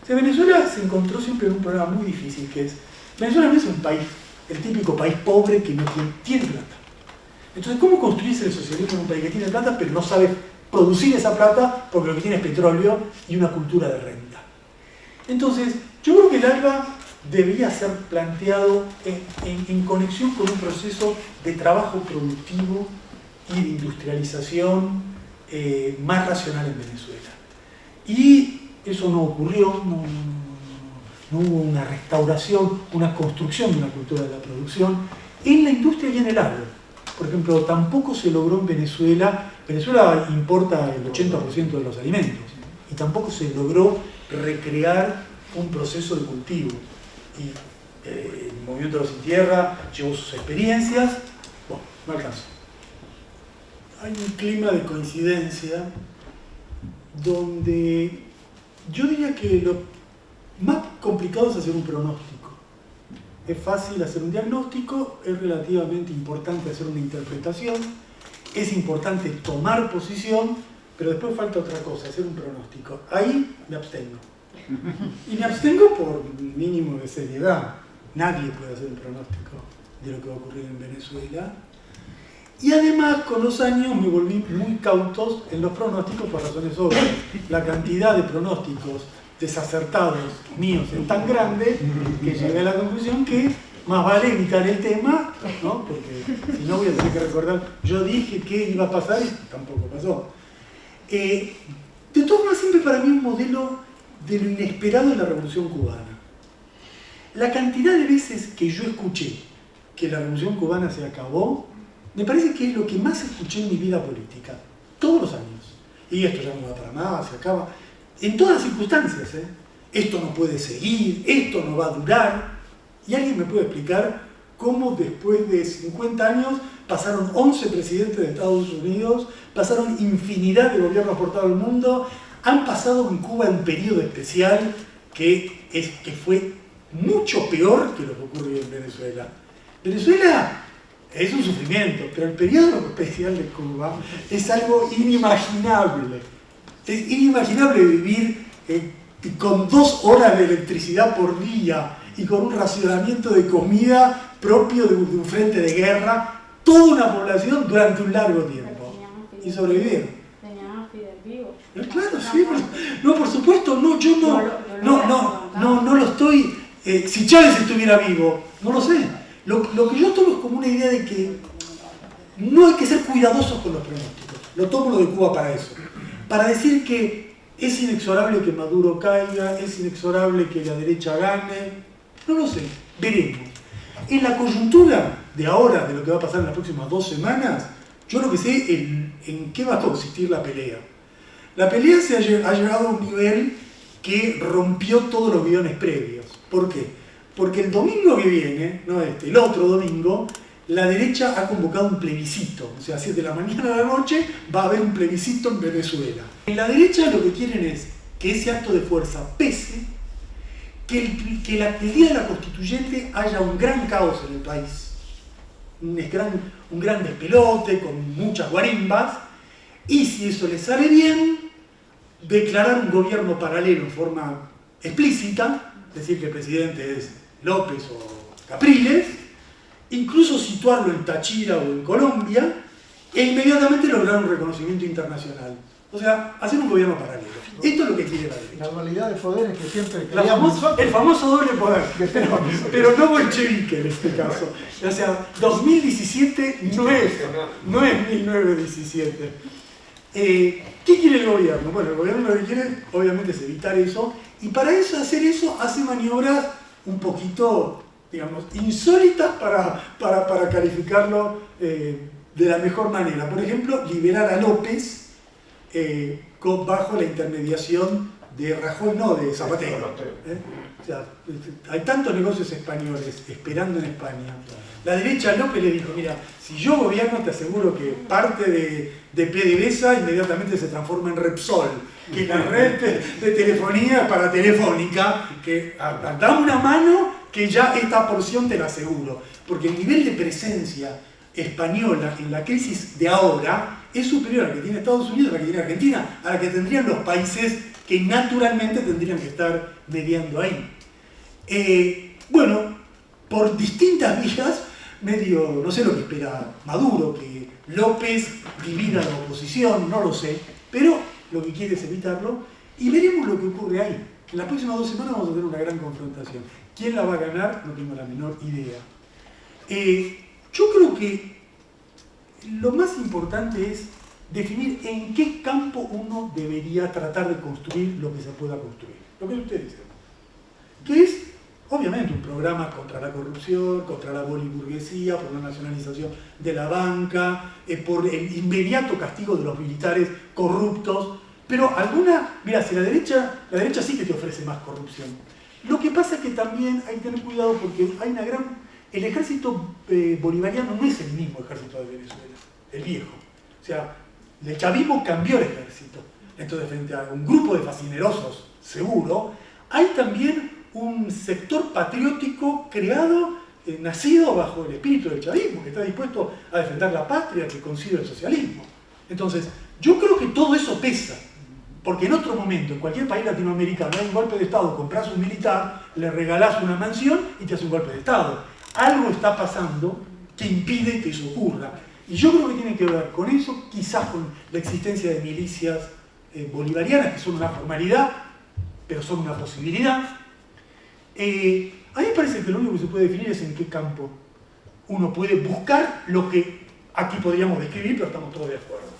O sea, Venezuela se encontró siempre en un problema muy difícil, que es, Venezuela no es un país, el típico país pobre que no tiene plata. Entonces, ¿cómo construirse el socialismo en un país que tiene plata, pero no sabe producir esa plata porque lo que tiene es petróleo y una cultura de renta? Entonces, yo creo que el ALBA debería ser planteado en conexión con un proceso de trabajo productivo y de industrialización más racional en Venezuela. Y eso no ocurrió, no hubo una restauración, una construcción de una cultura de la producción en la industria y en el agro. Por ejemplo, tampoco se logró en Venezuela importa el 80% de los alimentos, y tampoco se logró recrear un proceso de cultivo. Y el movimiento de los Sin Tierra llevó sus experiencias, bueno, no alcanzó. Hay un clima de coincidencia donde yo diría que lo más complicado es hacer un pronóstico. Es fácil hacer un diagnóstico, es relativamente importante hacer una interpretación, es importante tomar posición, pero después falta otra cosa, hacer un pronóstico. Ahí me abstengo. Y me abstengo por un mínimo de seriedad. Nadie puede hacer un pronóstico de lo que va a ocurrir en Venezuela. Y además, con los años me volví muy cautos en los pronósticos por razones obvias. La cantidad de pronósticos desacertados míos es tan grande que llegué a la conclusión que más vale evitar el tema, ¿no? Porque si no voy a tener que recordar, yo dije que iba a pasar y tampoco pasó. De todas maneras, siempre para mí un modelo de lo inesperado en la Revolución Cubana. La cantidad de veces que yo escuché que la Revolución Cubana se acabó, me parece que es lo que más escuché en mi vida política, todos los años. Y esto ya no va para nada, se acaba. En todas las circunstancias, ¿eh? Esto no puede seguir, esto no va a durar. ¿Y alguien me puede explicar cómo después de 50 años pasaron 11 presidentes de Estados Unidos, pasaron infinidad de gobiernos por todo el mundo, han pasado en Cuba un periodo especial que fue mucho peor que lo que ocurrió en Venezuela? Venezuela es un sufrimiento, pero el periodo especial de Cuba es algo inimaginable. Es inimaginable vivir con 2 horas de electricidad por día y con un racionamiento de comida propio de un frente de guerra, toda una población durante un largo tiempo. Y sobrevivieron. Tenían a Fidel vivo. Claro, sí, no, por supuesto, no, yo no lo estoy. Si Chávez estuviera vivo, no lo sé. Lo que yo tomo es como una idea de que no hay que ser cuidadosos con los pronósticos. Lo tomo lo de Cuba para eso. Para decir que es inexorable que Maduro caiga, es inexorable que la derecha gane. No lo sé, veremos. En la coyuntura de ahora, de lo que va a pasar en las próximas 2 semanas, yo lo que sé en qué va a consistir la pelea. La pelea ha llegado a un nivel que rompió todos los guiones previos. ¿Por qué? Porque el domingo que viene, no el otro domingo, la derecha ha convocado un plebiscito, o sea, si de la mañana a la noche va a haber un plebiscito en Venezuela. En la derecha lo que quieren es que ese acto de fuerza pese, que el día de la constituyente haya un gran caos en el país, un gran despelote con muchas guarimbas, y si eso les sale bien, declarar un gobierno paralelo en forma explícita, decir que el presidente es López o Capriles, incluso situarlo en Táchira o en Colombia, e inmediatamente lograr un reconocimiento internacional. O sea, hacer un gobierno paralelo. Esto es lo que quiere la derecha. La dualidad de poderes que siempre creíamos. El famoso doble poder, pero no bolchevique en este caso. O sea, 2017 no es 1917. ¿Qué quiere el gobierno? Bueno, el gobierno lo que quiere, obviamente, es evitar eso, y para hacer eso, hace maniobras un poquito, digamos, insólitas para calificarlo de la mejor manera. Por ejemplo, liberar a López bajo la intermediación de Rajoy, no de Zapatero. O sea, hay tantos negocios españoles esperando en España. La derecha a López le dijo, mira, si yo gobierno te aseguro que parte de PDVSA inmediatamente se transforma en Repsol, que la red de telefonía para Telefónica, que dame una mano que ya esta porción te la aseguro. Porque el nivel de presencia española en la crisis de ahora es superior a la que tiene Estados Unidos, a la que tiene Argentina, a la que tendrían los países que naturalmente tendrían que estar mediando ahí. Bueno, por distintas vías, medio, no sé lo que espera Maduro, que López divida la oposición, no lo sé, pero lo que quiere es evitarlo, y veremos lo que ocurre ahí. En las próximas 2 semanas vamos a tener una gran confrontación. ¿Quién la va a ganar? No tengo la menor idea. Yo creo que lo más importante es definir en qué campo uno debería tratar de construir lo que se pueda construir. Lo que ustedes dicen. Que es, obviamente, un programa contra la corrupción, contra la boliburguesía, por la nacionalización de la banca, por el inmediato castigo de los militares corruptos. Pero mira, si la derecha sí que te ofrece más corrupción. Lo que pasa es que también hay que tener cuidado porque hay el ejército bolivariano no es el mismo ejército de Venezuela, el viejo. O sea, el chavismo cambió el ejército. Entonces, frente a un grupo de fascinerosos, seguro, hay también un sector patriótico creado, nacido bajo el espíritu del chavismo, que está dispuesto a defender la patria, que concibe el socialismo. Entonces, yo creo que todo eso pesa. Porque en otro momento, en cualquier país latinoamericano, hay un golpe de Estado, compras un militar, le regalás una mansión y te hace un golpe de Estado. Algo está pasando que impide que eso ocurra. Y yo creo que tiene que ver con eso, quizás con la existencia de milicias bolivarianas, que son una formalidad, pero son una posibilidad. A mí me parece que lo único que se puede definir es en qué campo uno puede buscar lo que aquí podríamos describir, pero estamos todos de acuerdo.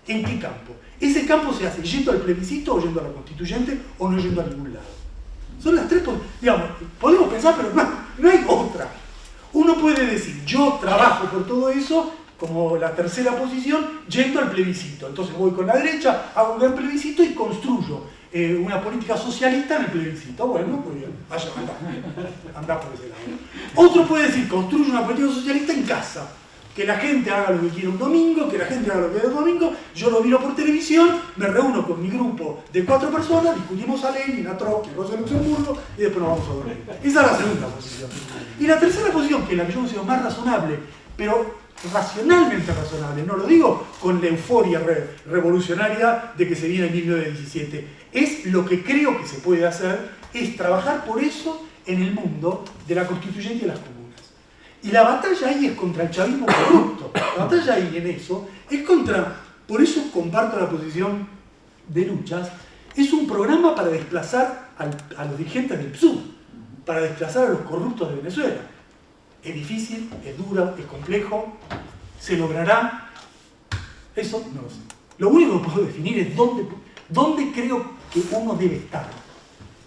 ¿En qué campo? Ese campo se hace yendo al plebiscito o yendo a la constituyente o no yendo a ningún lado. Son las tres, digamos, podemos pensar, pero no hay otra. Uno puede decir, yo trabajo por todo eso, como la tercera posición, yendo al plebiscito. Entonces voy con la derecha, hago un gran plebiscito y construyo una política socialista en el plebiscito. Bueno, pues bien, vaya, anda por ese lado. Otro puede decir, construyo una política socialista en casa. Que la gente haga lo que quiera un domingo, que la gente haga lo que quiera un domingo, yo lo miro por televisión, me reúno con mi grupo de 4 personas, discutimos a Lenin, a Trotsky, a Rosa Luxemburgo y después nos vamos a dormir. Esa es la segunda posición. Y la tercera posición, que es la que yo considero más razonable, pero racionalmente razonable, no lo digo con la euforia revolucionaria de que se viene en 1917, es lo que creo que se puede hacer, es trabajar por eso en el mundo de la constituyente y de las comunas. Y la batalla ahí es contra el chavismo corrupto. La batalla ahí en eso es por eso comparto la posición de Luchas, es un programa para desplazar a los dirigentes del PSUV, para desplazar a los corruptos de Venezuela. Es difícil, es duro, es complejo, se logrará. Eso no lo sé. Lo único que puedo definir es dónde creo que uno debe estar.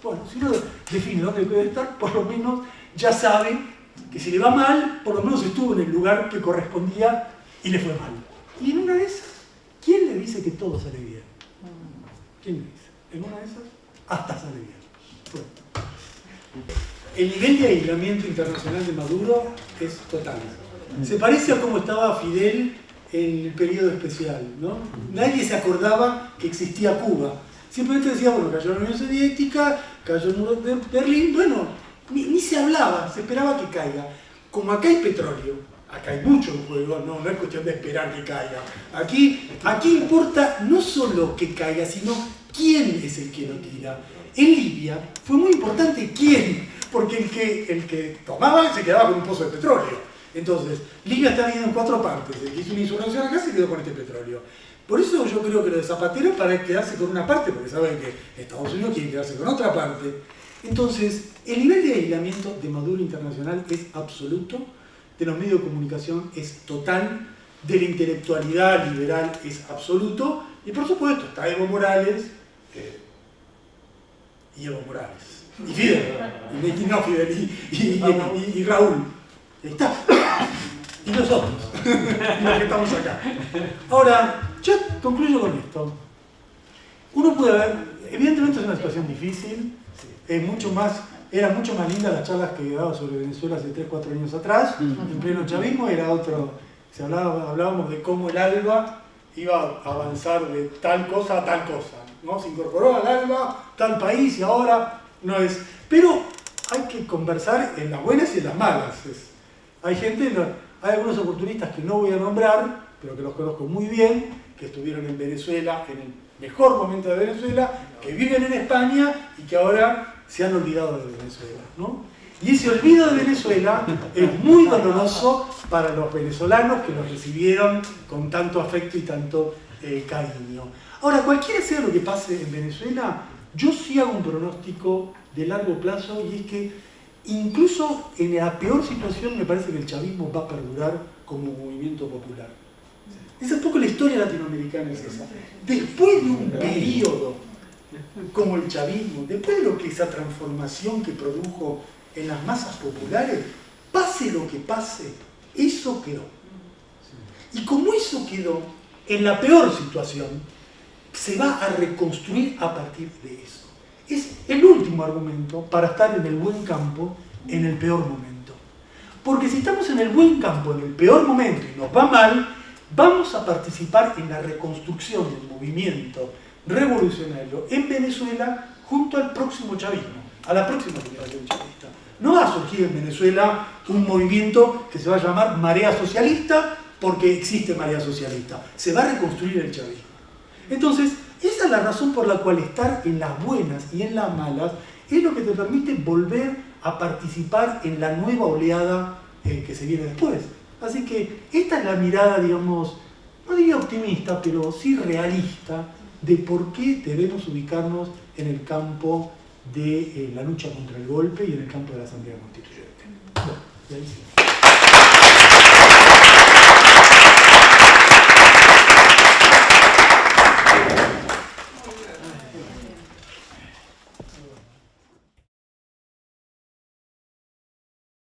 Bueno, si uno define dónde debe estar, por lo menos ya sabe que si le va mal, por lo menos estuvo en el lugar que correspondía y le fue mal. Y en una de esas, ¿quién le dice que todo sale bien? ¿Quién le dice? En una de esas, hasta sale bien. Bueno. El nivel de aislamiento internacional de Maduro es total. Se parece a cómo estaba Fidel en el periodo especial, ¿no? Nadie se acordaba que existía Cuba. Simplemente decía, bueno, cayó la Unión Soviética, cayó el muro de Berlín, bueno, ni se hablaba, se esperaba que caiga. Como acá hay petróleo, acá hay mucho en juego, no es cuestión de esperar que caiga. Aquí importa no solo que caiga, sino quién es el que lo tira. En Libia fue muy importante quién, porque el que tomaba se quedaba con un pozo de petróleo. Entonces, Libia está dividida en 4 partes. El que hizo una insurrección acá se quedó con este petróleo. Por eso yo creo que lo de Zapatero es para quedarse con una parte, porque saben que Estados Unidos quiere quedarse con otra parte. Entonces, el nivel de aislamiento de Maduro internacional es absoluto, de los medios de comunicación es total, de la intelectualidad liberal es absoluto, y por supuesto está Evo Morales y Evo Morales, y Fidel, y no Fidel, y Raúl, está, y nosotros, y los que estamos acá. Ahora, yo concluyo con esto. Uno puede ver, evidentemente es una situación difícil, era mucho más linda las charlas que he dado sobre Venezuela hace 3-4 años atrás, en pleno chavismo era otro, hablábamos de cómo el ALBA iba a avanzar de tal cosa a tal cosa, ¿no? Se incorporó al ALBA, tal país y ahora no es. Pero hay que conversar en las buenas y en las malas. Hay algunos oportunistas que no voy a nombrar, pero que los conozco muy bien, que estuvieron en Venezuela, en el mejor momento de Venezuela, que viven en España y que ahora se han olvidado de Venezuela, ¿no? Y ese olvido de Venezuela es muy doloroso para los venezolanos que los recibieron con tanto afecto y tanto cariño. Ahora, cualquiera sea lo que pase en Venezuela, yo sí hago un pronóstico de largo plazo, y es que incluso en la peor situación me parece que el chavismo va a perdurar como movimiento popular. Esa es un poco la historia latinoamericana, es esa. Después de un periodo como el chavismo, después de lo que esa transformación que produjo en las masas populares, pase lo que pase, eso quedó. Y como eso quedó, en la peor situación, se va a reconstruir a partir de eso. Es el último argumento para estar en el buen campo en el peor momento. Porque si estamos en el buen campo en el peor momento y nos va mal, vamos a participar en la reconstrucción del movimiento revolucionario en Venezuela junto al próximo chavismo, a la próxima generación chavista. No va a surgir en Venezuela un movimiento que se va a llamar Marea Socialista porque existe Marea Socialista. Se va a reconstruir el chavismo. Entonces, esa es la razón por la cual estar en las buenas y en las malas es lo que te permite volver a participar en la nueva oleada que se viene después. Así que esta es la mirada, digamos, no diría optimista, pero sí realista de por qué debemos ubicarnos en el campo de la lucha contra el golpe y en el campo de la Asamblea Constituyente. Bueno, y ahí sí.